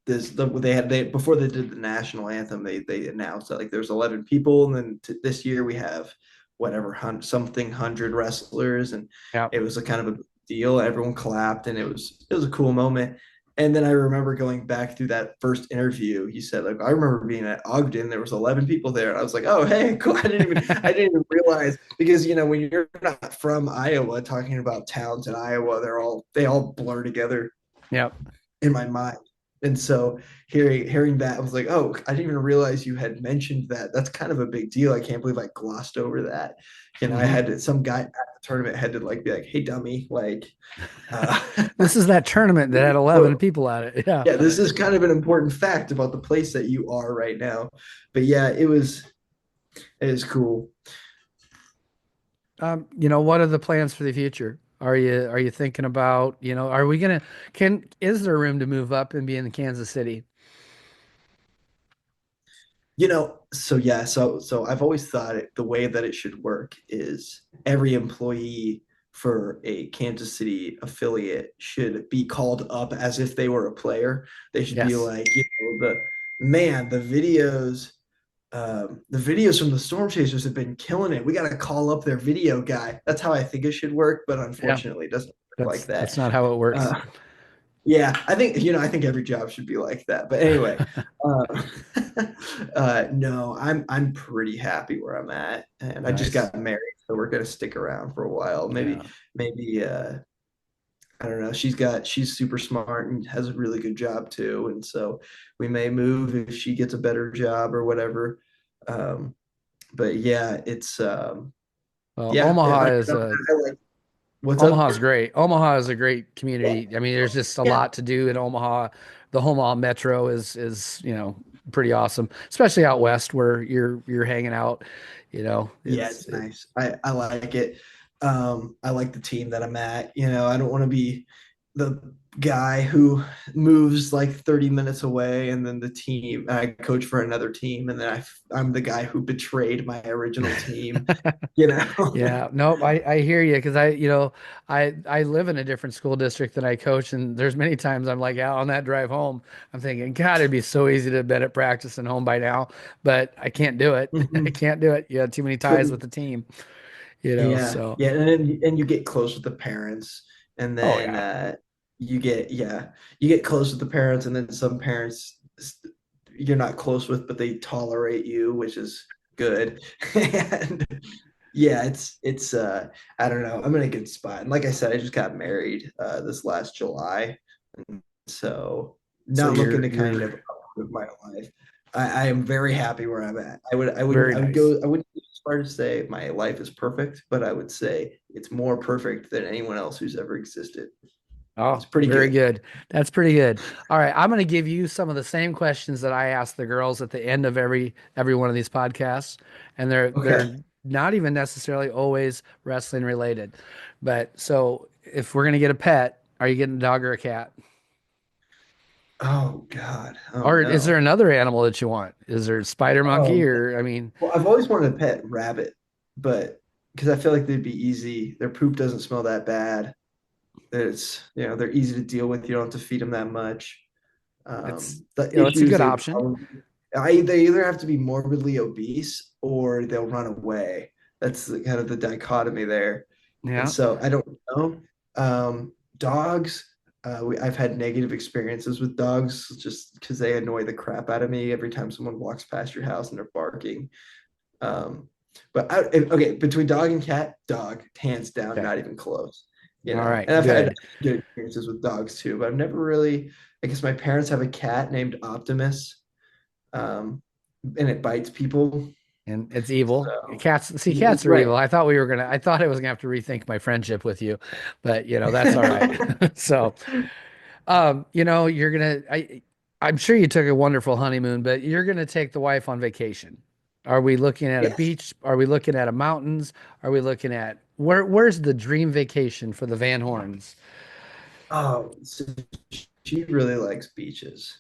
they before they did the national anthem, they announced that like there's 11 people, and then this year we have whatever something 100 wrestlers, and Yeah. it was a kind of a big deal. Everyone clapped, and it was a cool moment. And then I remember going back through that first interview. He said, like, I remember being at Ogden, there was 11 people there. And I was like, oh, hey, cool. I didn't even realize because when you're not from Iowa, talking about towns in Iowa, they all blur together Yep. in my mind. And so hearing that, I was like, oh, I didn't even realize you had mentioned that. That's kind of a big deal. I can't believe I glossed over that. I Hmm. had some guy at the tournament had to like be like, hey, dummy, like, uh, This is that tournament that had 11 people at it. Yeah. yeah, this is kind of an important fact about the place that you are right now. But yeah, it is cool. What are the plans for the future? Are you thinking about, are we gonna is there room to move up and be in Kansas City? So yeah, so I've always thought the way that it should work is every employee for a Kansas City affiliate should be called up as if they were a player. They should be Yes. like, the videos from the Storm Chasers have been killing it. We got to call up their video guy. That's how I think it should work, but Yeah. unfortunately, it doesn't work like That's that. not how it works. Uh, yeah, I think every job should be like that. But anyway, uh, no, I'm pretty happy where I'm at, and I just Nice. got married, so we're gonna stick around for a while. Maybe, Yeah. maybe I don't know. She's super smart and has a really good job too, and so we may move if she gets a better job or whatever. Um, but yeah, it's Well, yeah, I like what's up? Omaha's great. Omaha is a great community. I mean, there's just a Yeah, lot to do in Omaha. The Omaha Metro is, pretty awesome, especially out west where you're hanging out. yeah, It's it's nice. I like it. I like the team that I'm at. I don't want to be. the guy who moves like 30 minutes away, and then the team I coach for another team, and then I'm the guy who betrayed my original team, you know. Yeah, nope, I hear you because I live in a different school district than I coach, and there's many times I'm like out on that drive home, I'm thinking, God, it'd be so easy to have been at practice and home by now, but I can't do it. I Mhm. can't do it. You have too many ties with Couldn't. the team, Yeah, so yeah, and you get close with the parents, and oh then yeah. you get close with the parents, and then some parents you're not close with, but they tolerate you, which is good. And yeah, it's I don't know. I'm in a good spot. And like I said, I just got married this last July. So So not looking to kind of you're uproot my life. I am very happy where I'm at. very I would nice. go I wouldn't go as far to say my life is perfect, but I would say it's more perfect than anyone else who's ever existed. It's Oh, pretty very good. good. That's pretty good. All right, I'm going to give you some of the same questions that I ask the girls at the end of every one of these podcasts, and they're Okay. not even necessarily always wrestling related. But so if we're going to get a pet, are you getting a dog or a cat? Oh God. Oh Or is there no. another animal that you want? Is there a spider monkey Oh, or I mean, well, I've always wanted a pet rabbit, but because I feel like they'd be easy. Their poop doesn't smell that bad. It's, they're easy to deal with. You don't have to feed them that much. it's The it's a issue is good option. they either have to be morbidly obese or they'll run away. That's kind of the dichotomy there. And Yeah. so I don't know. Dogs, I've had negative experiences with dogs just because they annoy the crap out of me every time someone walks past your house and they're barking. Um, okay, between dog and cat, dog, hands down, Okay. not even close. All right. And I've had Good. good experiences with dogs too, but I've never really. I guess my parents have a cat named Optimus, and it bites people. And it's evil. So Cats, see, cats are evil. right. I thought I was gonna have to rethink my friendship with you, but that's all right. So, I'm sure you took a wonderful honeymoon, but you're gonna take the wife on vacation. Are we looking at a Yes. beach? Are we looking at a mountains? Are we looking at where's the dream vacation for the Van Horns? Oh, so she really likes beaches.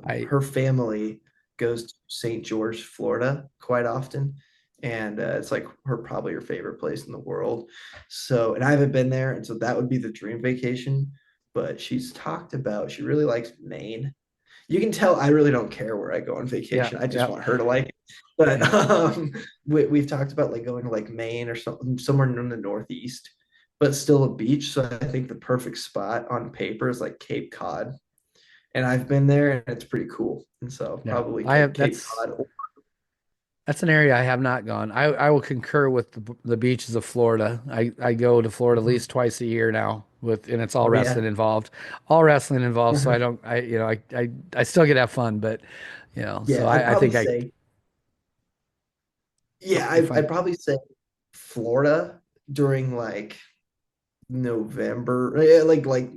I, Her family goes to St. George, Florida, quite often, and it's like probably her favorite place in the world. So, and I haven't been there, and so that would be the dream vacation. But she's talked about she really likes Maine. You can tell I really don't care where I go on yeah, vacation. I just yeah, want her to like it. But yeah. we've talked about like going to like Maine or something somewhere in the Northeast, but still a beach. So I think the perfect spot on paper is like Cape Cod, and I've been there and it's pretty cool. And so Yeah, probably I have. Cape Cod. That's an area I have not gone. I will concur with the beaches of Florida. I go to Florida at Mhm. least twice a year now and it's all Oh wrestling yeah. involved, all wrestling involved. So I don't, I still get to have fun, but so Yeah, I'd I probably think say, oh, yeah, you're fine. I'd probably say Florida during like November, like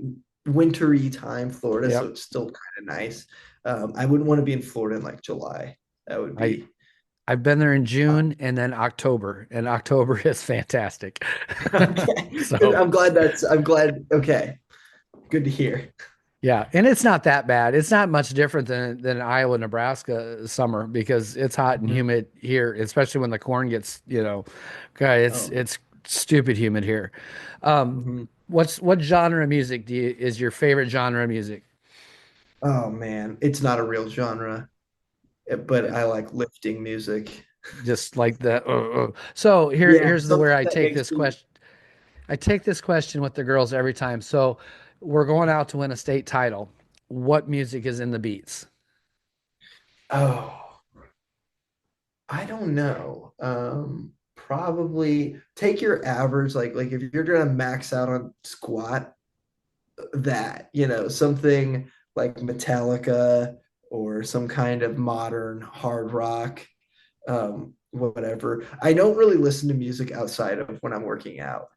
wintry time Florida, so Yep. it's still kind of nice. I wouldn't want to be in Florida in like July. That would I, be I've been there in hot. June and then October, and October is fantastic. Okay. Good. So I'm glad. Okay. Good to hear. yeah, and it's not that bad. It's not much different than Iowa, Nebraska summer because it's hot and Mhm. humid here, especially when the corn gets, God, Oh. it's stupid humid here. Um, Mhm. what genre of music is your favorite genre of music? Oh man, it's not a real genre, but I It's like lifting music. just like the So Yeah, here's the where something I that take makes this me. question. I take this question with the girls every time. So we're going out to win a state title. What music is in the beats? Oh, I don't know. Probably take your average, like if you're gonna max out on squat, that, something like Metallica or some kind of modern hard rock, whatever. I don't really listen to music outside of when I'm working out.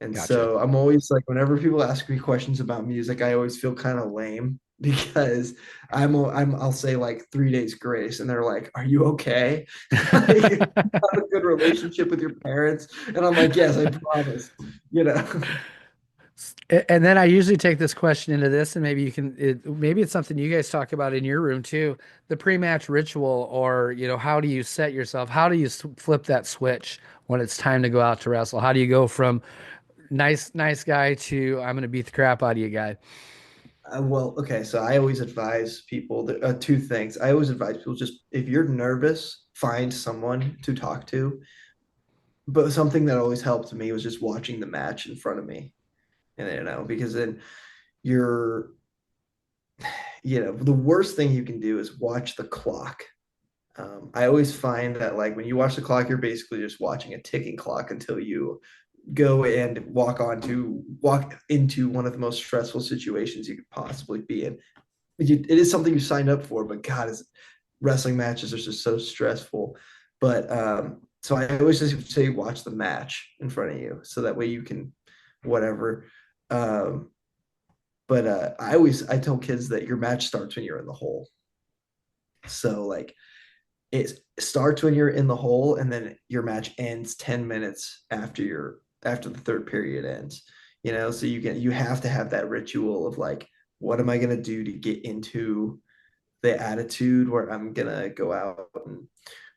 And Gotcha. so I'm always like, whenever people ask me questions about music, I always feel kind of lame because I'll say like 3 days grace, and they're like, "Are you okay? You have a good relationship with your parents?" And I'm like, "Yes, I promise." You know. And then I usually take this question into this, and maybe you can, maybe it's something you guys talk about in your room too. The pre-match ritual, or how do you set yourself? How do you flip that switch when it's time to go out to wrestle? How do you go from nice guy to I'm going to beat the crap out of you guy? Well, okay, so I always advise people that two things. I always advise people just if you're nervous, find someone to talk to. But something that always helped me was just watching the match in front of me, and because then you're, the worst thing you can do is watch the clock. I always find that like when you watch the clock, you're basically just watching a ticking clock until you go and walk into one of the most stressful situations you could possibly be in. It is something you signed up for, but God, wrestling matches are just so stressful. But so I always just say watch the match in front of you, so that way you can whatever. Um, but I tell kids that your match starts when you're in the hole. So like it starts when you're in the hole, and then your match ends 10 minutes after the third period ends. So you have to have that ritual of like, what am I gonna do to get into the attitude where I'm gonna go out and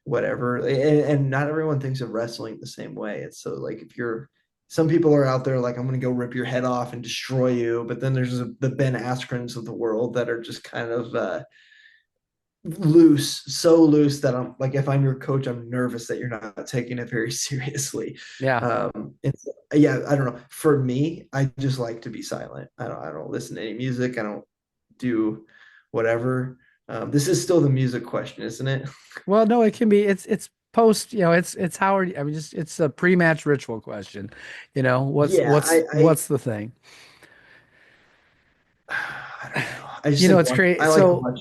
whatever. And not everyone thinks of wrestling the same way. It's so like if you're some people are out there like I'm gonna go rip your head off and destroy you, but then there's the Ben Askrens of the world that are just kind of loose, so loose that I'm like, if I'm your coach, I'm nervous that you're not taking it very seriously. Yeah. And yeah, I don't know. For me, I just like to be silent. I don't listen to any music. I don't do whatever. This is still the music question, isn't it? Well, no, it can be. It's post. It's Howard. I mean, just it's a pre-match ritual question. What's Yeah, what's what's the thing? I don't know. I just like It's great. I like So watch.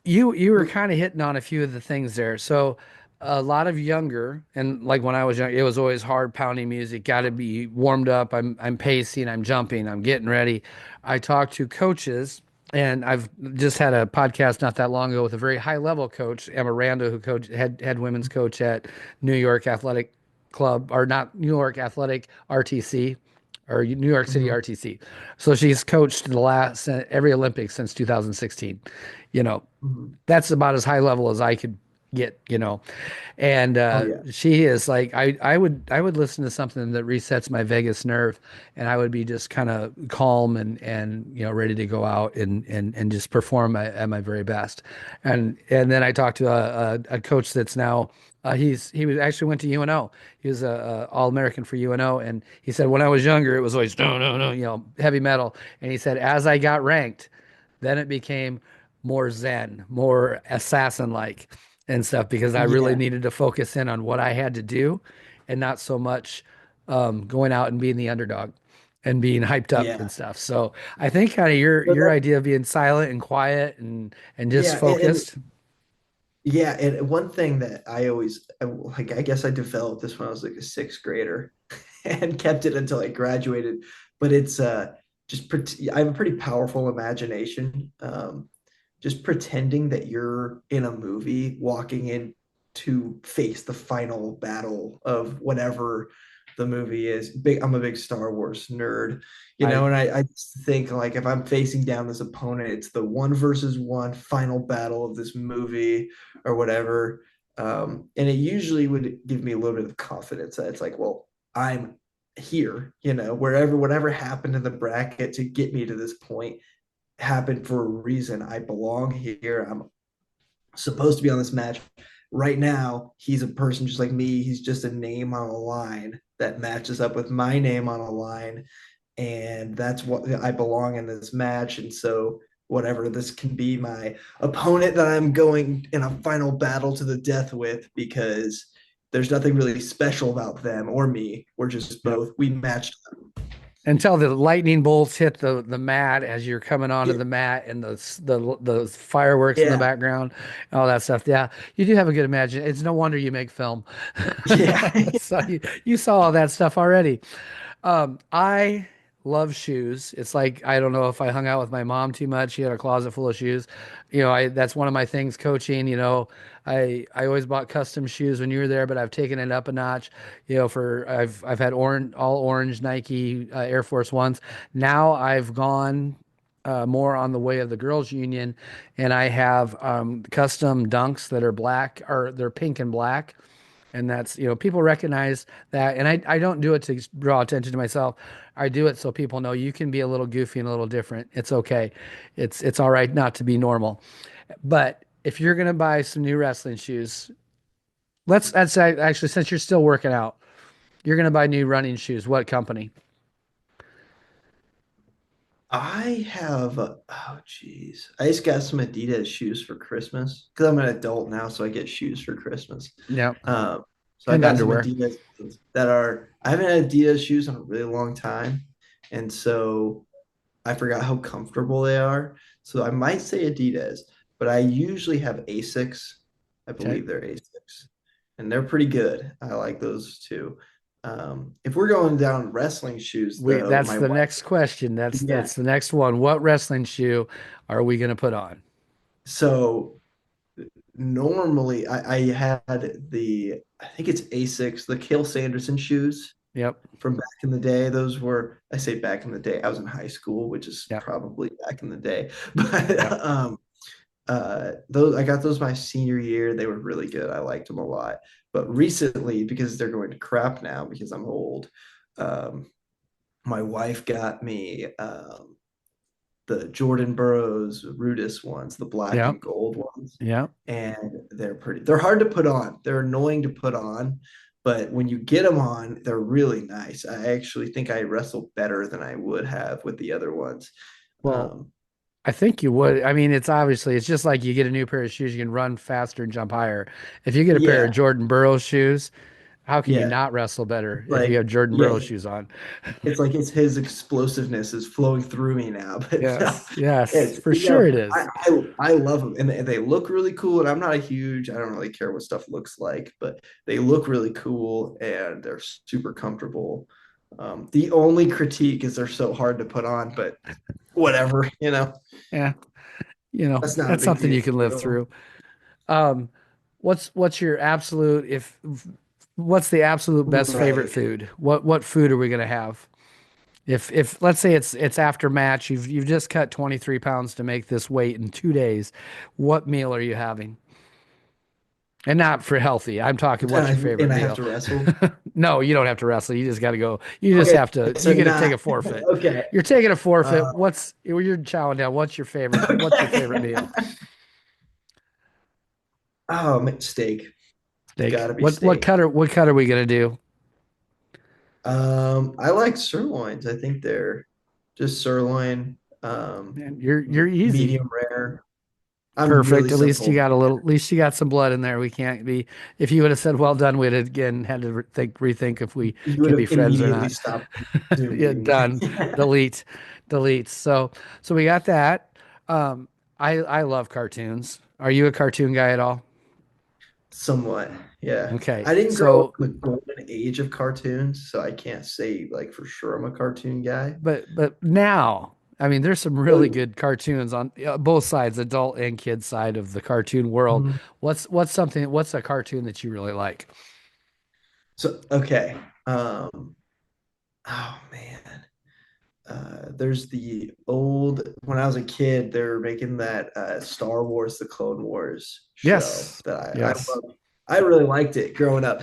you were kind of hitting on a few of the things there. So a lot of younger, and like when I was young, it was always hard pounding music. Got to be warmed up. I'm pacing. I'm jumping. I'm getting ready. I talked to coaches, and I've just had a podcast not that long ago with a very high level coach, Emma Rando, who head women's coach at New York Athletic Club, or not New York Athletic RTC, or New York City Mhm, RTC. So she's coached the last every Olympics since 2016. You know, mhm. that's about as high level as I could get. And Oh yeah, she is like, I would listen to something that resets my vagus nerve, and I would be just kind of calm and ready to go out and just perform at my very best. And then I talked to a coach that's now. He was actually went to UNO. He was a All American for UNO, and he said when I was younger, it was always no, no, no, heavy metal. And he said as I got ranked, then it became more zen, more assassin like and stuff because I really yeah, needed to focus in on what I had to do and not so much going out and being the underdog and being hyped up yeah. and stuff. So I think kind of your But your idea of being silent and quiet and just yeah, and focused. yeah, and one thing that like, I guess I developed this when I was like a sixth grader and kept it until I graduated. But it's I have a pretty powerful imagination. Just pretending that you're in a movie walking in to face the final battle of whatever the movie is. I'm a big Star Wars nerd, I and I just think like if I'm facing down this opponent, it's the one versus one final battle of this movie or whatever. And it usually would give me a little bit of confidence that it's like, well, I'm here, whatever happened in the bracket to get me to this point happened for a reason. I belong here. I'm supposed to be on this match. Right now, he's a person just like me. He's just a name on a line that matches up with my name on a line. And that's what I belong in this match. And so, whatever, this can be my opponent that I'm going in a final battle to the death with, because there's nothing really special about them or me. We're just Yep. both, we matched. Until the lightning bolts hit the mat as you're coming onto Yeah. the mat and the fireworks in the Yeah. background, all that stuff. Yeah, you do have a good imagination. It's no wonder you make film. Yeah. So you saw all that stuff already. I love shoes. It's like I don't know if I hung out with my mom too much. She had a closet full of shoes. I that's one of my things coaching, I always bought custom shoes when you were there, but I've taken it up a notch. For I've had all orange Nike Air Force Ones. Now I've gone more on the way of the girls union, and I have custom dunks that are black, or they're pink and black, and that's, people recognize that. And I don't do it to draw attention to myself. I do it so people know you can be a little goofy and a little different. It's okay. It's all right not to be normal. But if you're going to buy some new wrestling shoes, that's actually, since you're still working out, you're going to buy new running shoes. What company? I have, oh geez, I just got some Adidas shoes for Christmas because I'm an adult now, so I get shoes for Christmas. Yep. Um, so I And got some underwear. Adidas that are, I haven't had Adidas shoes in a really long time. And so I forgot how comfortable they are. So I might say Adidas, but I usually have Asics. I Okay. believe they're Asics, and they're pretty good. I like those too. If we're going down wrestling shoes, though, That's my the wife, next question. yeah. That's the next one. What wrestling shoe are we going to put on? So normally I had I think it's Asics, the Cale Sanderson shoes Yep. from back in the day. Those were, I say back in the day, I was in high school, which is Yep. probably back in the day. Yep. But those, I got those my senior year. They were really good. I liked them a lot. But recently, because they're going to crap now because I'm old, um, my wife got me the Jordan Burroughs Rudis ones, the black Yep. and gold ones, Yep. and they're hard to put on. They're annoying to put on, but when you get them on, they're really nice. I actually think I wrestle better than I would have with the other ones. Well, Um, I think you would. I mean, it's just like you get a new pair of shoes, you can run faster and jump higher. If you get a pair of yeah, Jordan Burroughs shoes, how can you yeah, not wrestle better if you like have Jordan yeah, Burroughs shoes on? it's like it's his explosiveness is flowing through me now. But no, Yes, yes, it's for sure it is. I love them, and they look really cool. And I'm not a huge, I don't really care what stuff looks like, but they look really cool and they're super comfortable. The only critique is they're so hard to put on, but whatever, Yeah, that's not a that's big something you can live deal. through. Um, what's your absolute if what's the absolute best favorite Right. food? What food are we gonna have? If let's say it's after match, you've just cut 23 pounds to make this weight in 2 days, what meal are you having? And not for healthy. I'm talking And what's I your favorite and I have meal? to wrestle. No, you don't have to wrestle. You just got to go. You just Okay, have to, so you get to take not a forfeit. okay. You're taking a forfeit. Uh, You're chowing down. What's your favorite okay. meal? Steak. It's Steak. got to be What steak. cut are we gonna do? I like sirloins. I think they're just sirloin, Man, you're easy. medium rare. I'm really Perfect. simple. At least you got some blood in there. We can't be, if you would have said well done, we'd have again had to rethink if we You would can be have friends or immediately not. stopped Yeah, consuming me. done. Delete. Delete. So we got that. I love cartoons. Are you a cartoon guy at all? Somewhat, yeah. Okay. I didn't grow up So in the golden age of cartoons, so I can't say like for sure I'm a cartoon guy. but now, I mean, there's some really Oh, good cartoons on both sides, adult and kid side of the cartoon world. mhm. What's a cartoon that you really like? So okay. Oh man. There's the old, when I was a kid, they were making that Star Wars, the Clone Wars show Yes. that I Yes. love. I really liked it growing up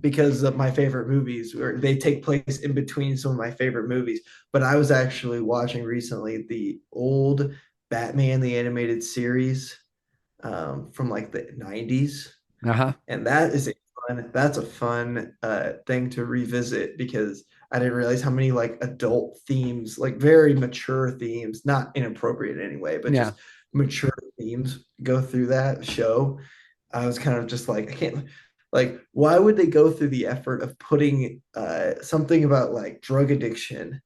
because of my favorite movies, where they take place in between some of my favorite movies. But I was actually watching recently the old Batman the animated series from like the 90s, Uh-huh. and that's a fun thing to revisit because I didn't realize how many like adult themes, like very mature themes, not inappropriate anyway, but Yeah. just mature themes go through that show. I was kind of just like, I can't, like, why would they go through the effort of putting something about like drug addiction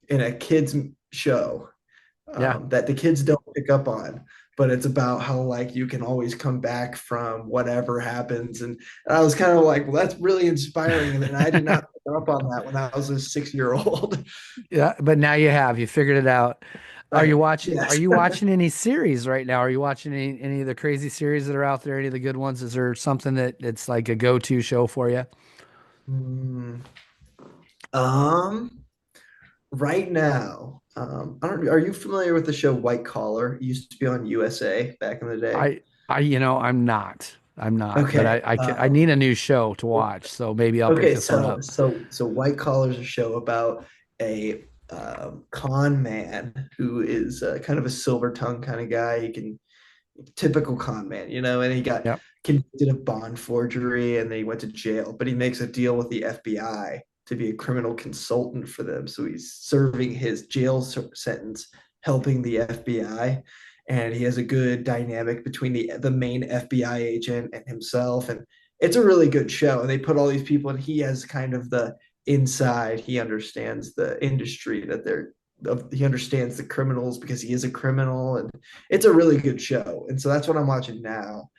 in a kids show Yeah. that the kids don't pick up on? but it's about how like you can always come back from whatever happens. And I was kind of like, well, that's really inspiring. And I did not pick up on that when I was a 6 year old. Yeah, but now you figured it out. Right. Are Yes. you watching any series right now? Are you watching any of the crazy series that are out there, any of the good ones? Is there something that it's like a go-to show for you? Mm, um, right now, I don't, are you familiar with the show White Collar? It used to be on USA back in the day. I'm not. I'm not, but Okay. I need a new show to watch, so maybe I'll pick Okay, this one so up. White Collar is a show about a con man who is kind of a silver tongue kind of guy. He can typical con man, and he got Yep. convicted of bond forgery and then he went to jail, but he makes a deal with the FBI to be a criminal consultant for them. So he's serving his jail sentence helping the FBI. And he has a good dynamic between the main FBI agent and himself. And it's a really good show. And they put all these people, and he has kind of the inside. He understands the industry that he understands the criminals because he is a criminal, and it's a really good show. And so that's what I'm watching now.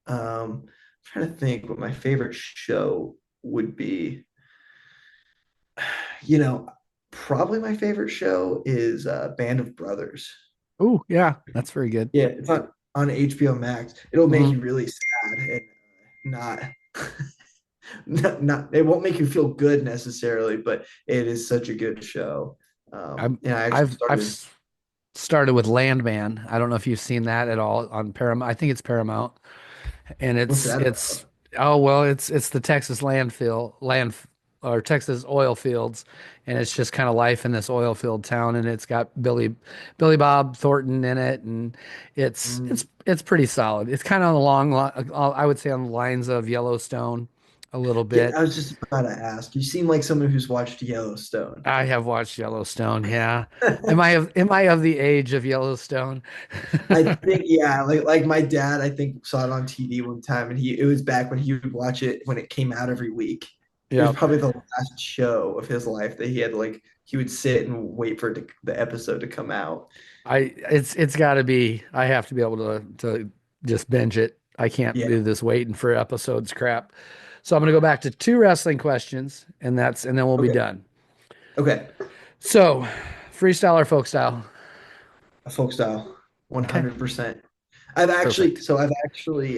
I'm trying to think what my favorite show would be. You know, Probably my favorite show is Band of Brothers. Oh, yeah, that's very good. Yeah, it's on HBO Max. It'll make Hmm. you really sad and not not it won't make you feel good necessarily, but it is such a good show. I'm And I actually I've started. started with Landman. I don't know if you've seen that at all on Paramount. I think it's Paramount, and What's that it's about? oh well, it's the Texas or Texas oil fields, and it's just kind of life in this oil field town, and it's got Billy Bob Thornton in it, and Mm. it's pretty solid. It's kind of I would say on the lines of Yellowstone a little Yeah, bit. I was just about to ask. You seem like someone who's watched Yellowstone. I have watched Yellowstone. Yeah, am I of the age of Yellowstone? I think, yeah, like my dad, I think saw it on TV one time, and it was back when he would watch it when it came out every week. It was Yep. probably the last show of his life that he had, like he would sit and wait for the episode to come out. It's got to be. I have to be able to just binge it. I can't Yeah. do this waiting for episodes crap. So I'm gonna go back to two wrestling questions, and then we'll be Okay. done. Okay. So, freestyle or folk style? A folk style, Okay, 100%. perfect.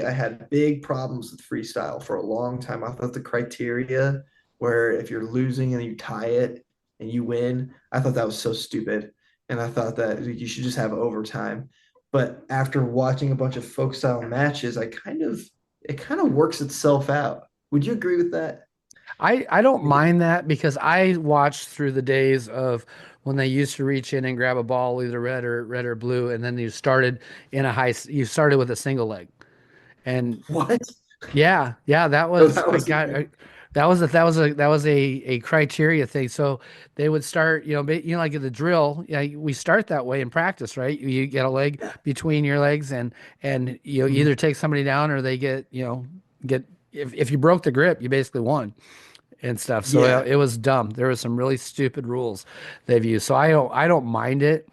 I had big problems with freestyle for a long time. I thought the criteria where if you're losing and you tie it and you win, I thought that was so stupid. And I thought that you should just have overtime. But after watching a bunch of folk style matches, it kind of works itself out. Would you agree with that? I don't mind that because I watched through the days of when they used to reach in and grab a ball, either red or blue, and then you started with a single leg. And What? yeah, yeah, that So was that I was got that was a criteria thing. So they would start, like at the drill, yeah, we start that way in practice, right? You get a leg yeah. between your legs and you Mhm. either take somebody down or they get if you broke the grip, you basically won and stuff. So Yeah. it was dumb. There was some really stupid rules they've used. So I don't mind it.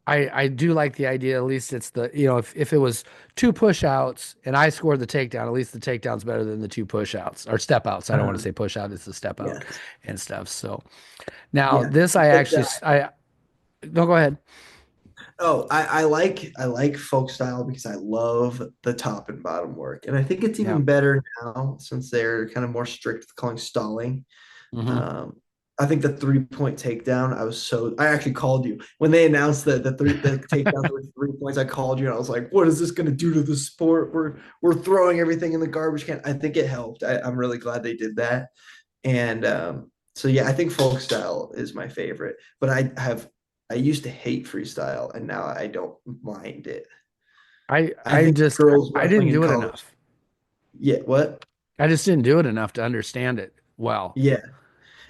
I do like the idea. At least it's if it was two push outs and I scored the takedown, at least the takedown's better than the two push outs or step outs. I don't want to Um, say push out, it's the step out yes. and stuff. So now Yeah. this I But actually I no go ahead. I like folk style because I love the top and bottom work. And I think it's Yeah. even better now since they're kind of more strict with calling stalling. Hmm. Um, I think the 3 point takedown, I actually called you when they announced that the takedowns were 3 points. I called you and I was like, what is this going to do to the sport? We're throwing everything in the garbage can. I think it helped. I'm really glad they did that. And so yeah, I think folk style is my favorite, but I used to hate freestyle and now I don't mind it. I I I think just girls I wrestling didn't in do it college. enough. Yeah, what? I just didn't do it enough to understand it well. Yeah.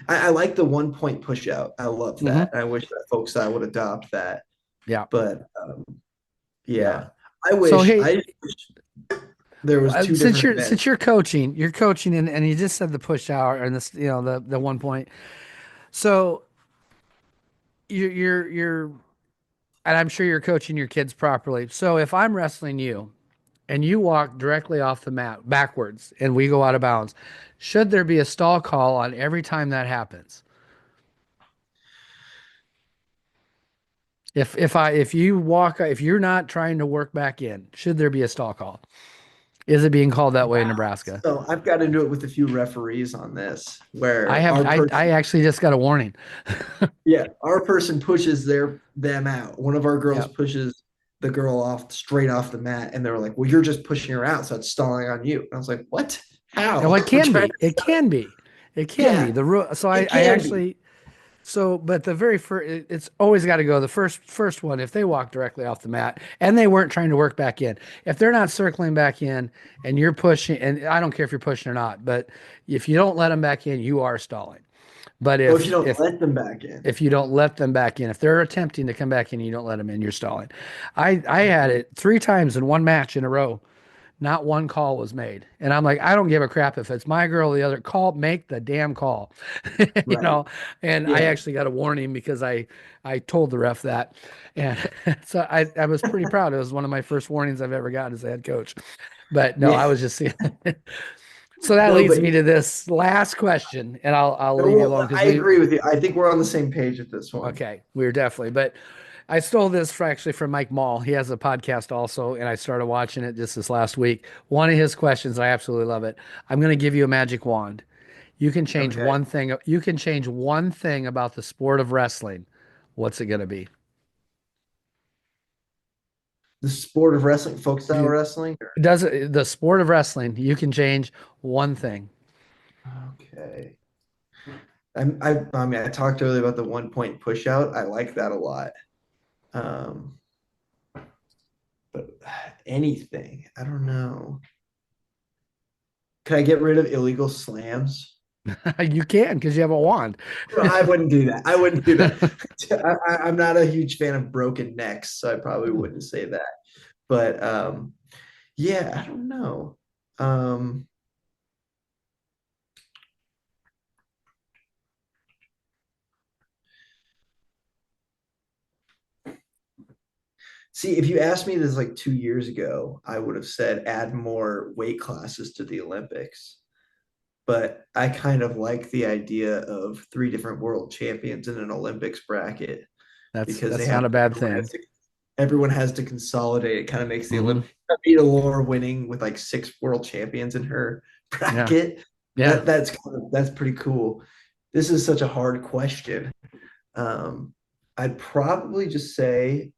I like the 1 point push out. I love Hmm. that. I wish that folk style would adopt that. Yeah. But Yeah. yeah, So hey, I wish there was two since different you're events. since you're coaching and you just said the push out and this the 1 point. So you're and I'm sure you're coaching your kids properly. So if I'm wrestling you and you walk directly off the mat backwards and we go out of bounds, should there be a stall call on every time that happens? If you walk if you're not trying to work back in, should there be a stall call? Is it being called that way in Wow. Nebraska? So I've got into it with a few referees on this, I where have our I person, actually just got a warning. yeah, our person pushes them out. One of our girls Yep. pushes the girl off straight off the mat, and they were like, "Well, you're just pushing her out, so it's stalling on you." And I was like, "What? Well, How?" it I'm can trying be. to, It can be. It can be. yeah, The rule. So it I can be. actually so but the very first it's always got to go the first one if they walk directly off the mat and they weren't trying to work back in. If they're not circling back in and you're pushing and I don't care if you're pushing or not, but if you don't let them back in, you are stalling. But Oh, if you don't let them back in. if you don't let them back in, if they're attempting to come back in, you don't let them in, you're stalling. I had it 3 times in one match in a row. Not one call was made. And I'm like, I don't give a crap if it's my girl or the other. Call, make the damn call. you Right. know, and I Yeah. actually got a warning because I told the ref that. And so I was pretty proud. It was one of my first warnings I've ever gotten as a head coach. But no, I Yeah. was just seeing. So that No, leads but me to this last question, and I'll no, leave you well, alone because I we agree with you. I think we're on the same page with this one. okay, we're definitely. But I stole this actually from Mike Mall. He has a podcast also, and I started watching it just this last week. One of his questions, I absolutely love it. I'm going to give you a magic wand. You can change Okay. one thing. You can change one thing about the sport of wrestling. What's it going to be? The sport of wrestling, folk style You wrestling. does it the sport of wrestling? You can change one thing. Okay. I mean, I talked earlier about the 1 point push out. I like that a lot. Um, but anything, I don't know. Could I get rid of illegal slams? You can because you have a wand. No, I wouldn't do that. I wouldn't do that. I'm not a huge fan of broken necks, so I probably wouldn't say that. But yeah, I don't know. Um, See, if you asked me this like 2 years ago, I would have said add more weight classes to the Olympics. But I kind of like the idea of three different world champions in an Olympics bracket because they That's have not a bad thing. everyone has to consolidate. It kind of makes the Hmm. Olympics. Rita Laura winning with like six world champions in her Yeah. bracket. Yeah. That's pretty cool. This is such a hard question. Um, I'd probably just say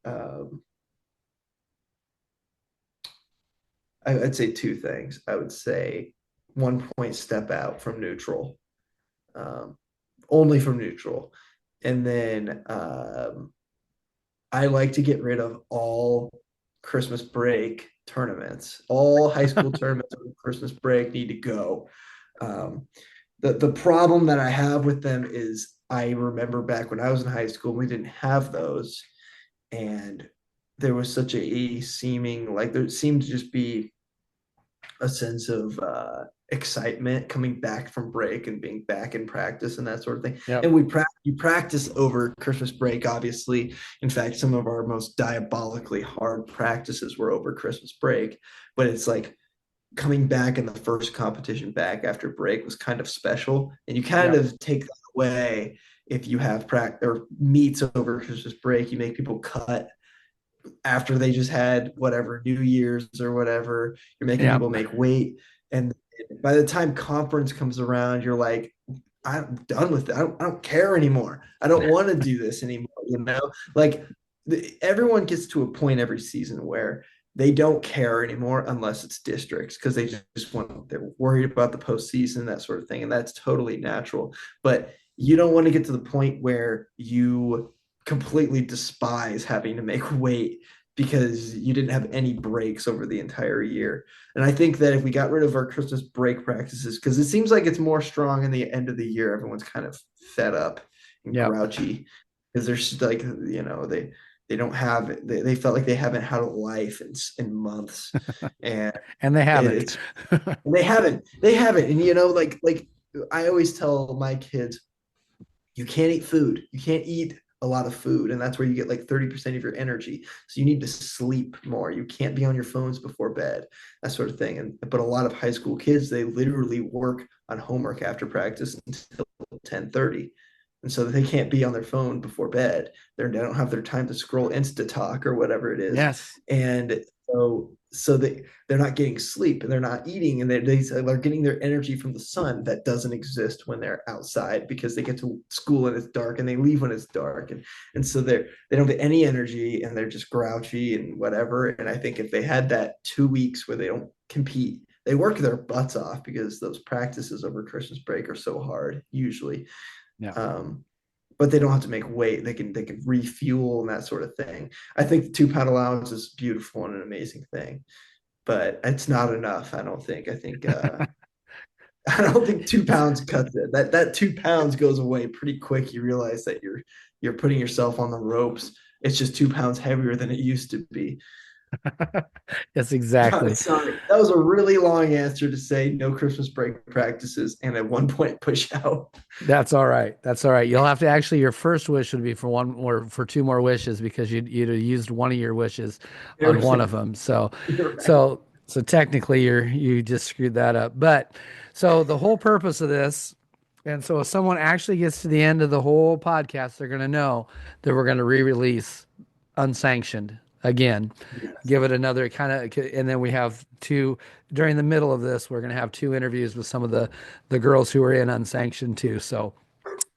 I'd say two things. I would say 1 point step out from neutral, um, only from neutral. And then I like to get rid of all Christmas break tournaments. All high school tournaments on Christmas break need to go. Um, the problem that I have with them is I remember back when I was in high school, we didn't have those, and there was such a seeming like there seemed to just be a sense of excitement coming back from break and being back in practice and that sort of thing. Yep. And you practice over Christmas break, obviously. In fact, some of our most diabolically hard practices were over Christmas break. But it's like coming back in the first competition back after break was kind of special, and you kind Yep. of take that away if you have practice or meets over Christmas break. You make people cut after they just had whatever New Year's or whatever. You're making Yep. people make weight, and by the time conference comes around, you're like, I'm done with it. I don't care anymore. I don't want to do this anymore. Like everyone gets to a point every season where they don't care anymore unless it's districts because they just want they're worried about the postseason, that sort of thing, and that's totally natural. But you don't want to get to the point where you completely despise having to make weight because you didn't have any breaks over the entire year. And I think that if we got rid of our Christmas break practices, because it seems like it's more strong in the end of the year, everyone's kind of fed up and Yep. grouchy because they're like, they don't have they felt like they haven't had a life in months, and And they haven't. it's they haven't, and like I always tell my kids, you can't eat food. You can't eat a lot of food, and that's where you get like 30% of your energy. So you need to sleep more. You can't be on your phones before bed, that sort of thing. And but a lot of high school kids, they literally work on homework after practice until 10:30. And so they can't be on their phone before bed. They don't have their time to scroll Insta Talk or whatever it is. Yes. And so they're not getting sleep and they're not eating, and they're getting their energy from the sun that doesn't exist when they're outside, because they get to school and it's dark and they leave when it's dark, and so they don't get any energy and they're just grouchy and whatever. And I think if they had that 2 weeks where they don't compete, they work their butts off because those practices over Christmas break are so hard usually. Yeah. um, but they don't have to make weight. They can refuel and that sort of thing. I think the 2 pound allowance is beautiful and an amazing thing, but it's not enough. I don't think. I think I don't think 2 pounds cuts it. That 2 pounds goes away pretty quick. You realize that you're putting yourself on the ropes. It's just 2 pounds heavier than it used to be. Yes, exactly. Sorry, that was a really long answer to say no Christmas break practices and at one point push out. That's all right. That's all right. You'll have to actually, your first wish would be for one or for two more wishes because you'd have used one of your wishes on one of them. So, You're right. so technically you just screwed that up. But so the whole purpose of this, and so if someone actually gets to the end of the whole podcast, they're going to know that we're going to re-release Unsanctioned again, Yes. give it another kind of, and then we have two during the middle of this. We're going to have two interviews with some of the girls who are in Unsanctioned too. So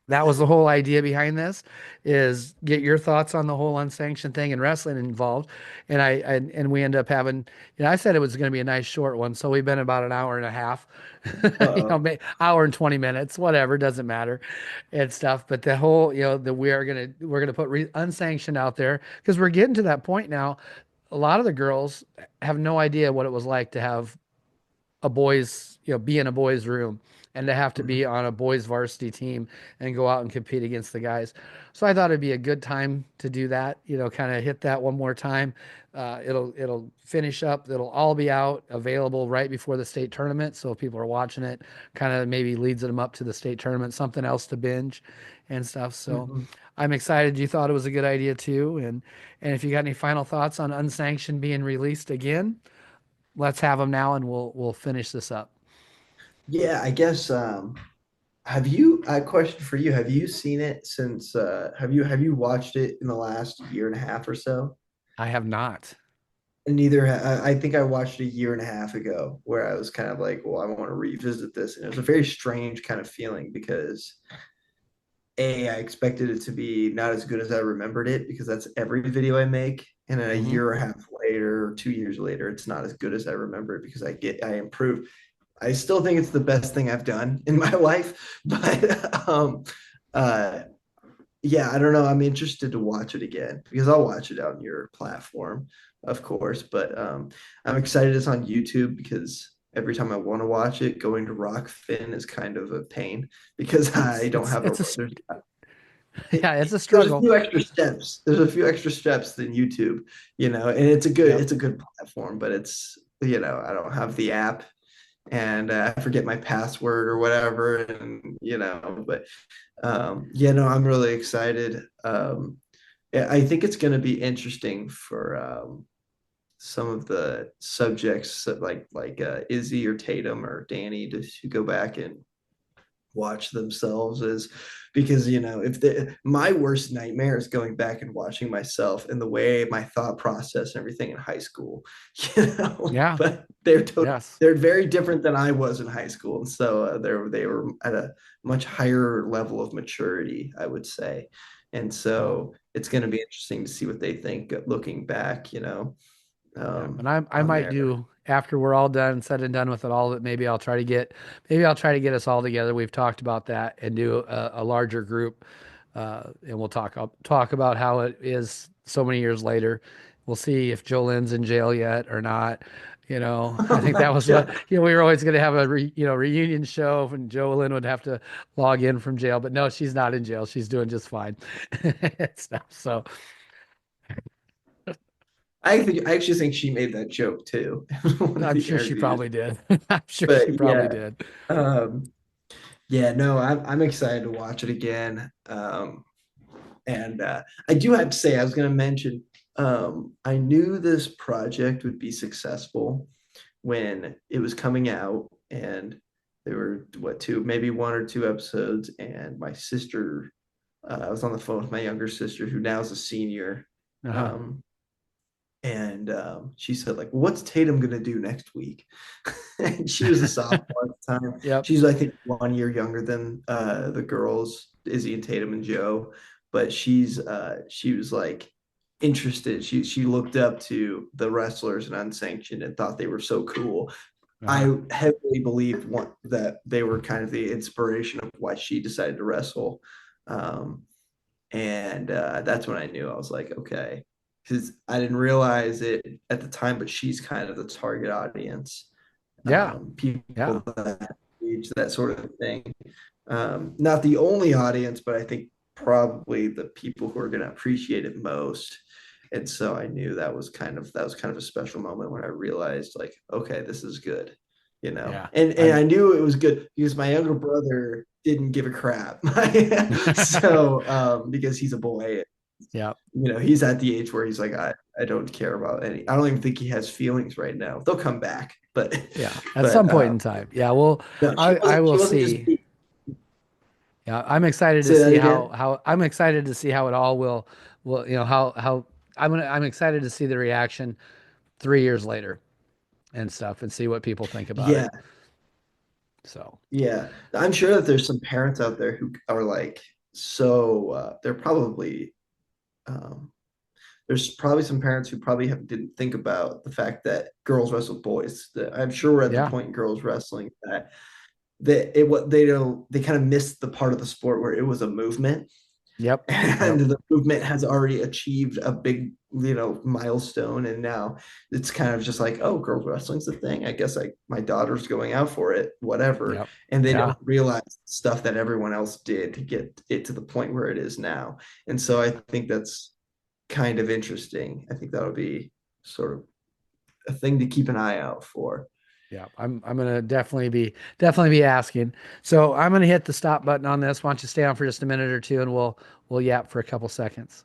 that was the whole idea behind this, is get your thoughts on the whole unsanctioned thing and wrestling involved. And we end up having, I said it was going to be a nice short one, so we've been about an hour and a half, Uh-oh. hour and 20 minutes, whatever, doesn't matter, and stuff. But the whole, that we're gonna put unsanctioned out there because we're getting to that point now. A lot of the girls have no idea what it was like to have a boys, be in a boys' room and to have to be on a boys' varsity team and go out and compete against the guys. So I thought it'd be a good time to do that, kind of hit that one more time. It'll finish up. It'll all be out available right before the state tournament. So if people are watching it, kind of maybe leads them up to the state tournament, something else to binge and stuff. So Mhm. I'm excited. You thought it was a good idea too. And if you got any final thoughts on Unsanctioned being released again, let's have them now, and we'll finish this up. Yeah, I guess have you a question for you. Have you seen it since have you watched it in the last year and a half or so? I have not. And I think I watched a year and a half ago where I was kind of like, well, I want to revisit this. And it was a very strange kind of feeling because I expected it to be not as good as I remembered it, because that's every video I make. And then a Hmm. year and a half later, 2 years later, it's not as good as I remember it because I improve. I still think it's the best thing I've done in my life, but uh, yeah, I don't know. I'm interested to watch it again because I'll watch it on your platform, of course. But I'm excited it's on YouTube because every time I want to watch it, going to Rockfin is kind of a pain because I don't have a It's a there's yeah, it's a there's a struggle. few extra steps. There's a few extra steps than YouTube, and Yep. it's a good platform, but I don't have the app, and I forget my password or whatever, and but yeah, no, I'm really excited. Yeah, I think it's going to be interesting for some of the subjects that like Izzy or Tatum or Danny to go back and watch themselves, is because if my worst nightmare is going back and watching myself and the way my thought process and everything in high school. Yeah. But Yes. they're very different than I was in high school, and so they were at a much higher level of maturity, I would say. And Yeah. so it's going to be interesting to see what they think looking back, Yeah. And I on might there. do, after we're all done, said and done with it all, that maybe I'll try to get us all together. We've talked about that, and do a larger group. And I'll talk about how it is so many years later. We'll see if Jolene's in jail yet or not. I Oh think my that was what, God. we were always going to have a reunion show, and Jolene would have to log in from jail, but no, she's not in jail. She's doing just fine. Stuff. So I actually think she made that joke too in one of I'm the sure she interviews. probably did. I'm sure she But probably yeah, did. um, yeah, no, I'm excited to watch it again. And I do have to say, I was going to mention, I knew this project would be successful when it was coming out, and there were what two, maybe one or two episodes, and my sister, I was on the phone with my younger sister, who now is a senior, Uh-huh. um, and she said, like, what's Tatum gonna do next week? And she was a sophomore at the time. Yep. She's, I think, 1 year younger than the girls, Izzy and Tatum and Joe, but she was like interested. She looked up to the wrestlers and unsanctioned and thought they were so cool. Uh-huh. I heavily believe that they were kind of the inspiration of why she decided to wrestle. Um, and that's when I knew. I was like, okay, because I didn't realize it at the time, but she's kind of the target audience. Yeah. Yeah. People that age, that sort of thing. Not the only audience, but I think probably the people who are going to appreciate it most. And so I knew that was kind of a special moment when I realized, like, okay, this is good, you know. Yeah. And I knew it was good because my younger brother didn't give a crap. So because he's a boy, Yeah. he's at the age where he's like, I don't care about any. I don't even think he has feelings right now. They'll come back, but Yeah. At some but point in time. Yeah. Well, no, I she will wasn't just see. Yeah. I'm excited to say that see again. how I'm excited to see how it all will, how I'm excited to see the reaction 3 years later and stuff and see what people think about Yeah, it. So, yeah. I'm sure that there's some parents out there who are like, so they're probably um, there's probably some parents who probably didn't think about the fact that girls wrestle boys. I'm sure we're at the yeah. point in girls wrestling that what they don't they kind of missed the part of the sport where it was a movement, Yep. and Yep. the movement has already achieved a big milestone, and now it's kind of just like, oh, girls wrestling's the thing, I guess, like, my daughter's going out for it, whatever. Yep. And they Yeah. don't realize stuff that everyone else did to get it to the point where it is now. And so I think that's kind of interesting. I think that'll be sort of a thing to keep an eye out for. Yeah, I'm gonna definitely be asking. So I'm gonna hit the stop button on this. Why don't you stay on for just a minute or two and we'll yap for a couple seconds.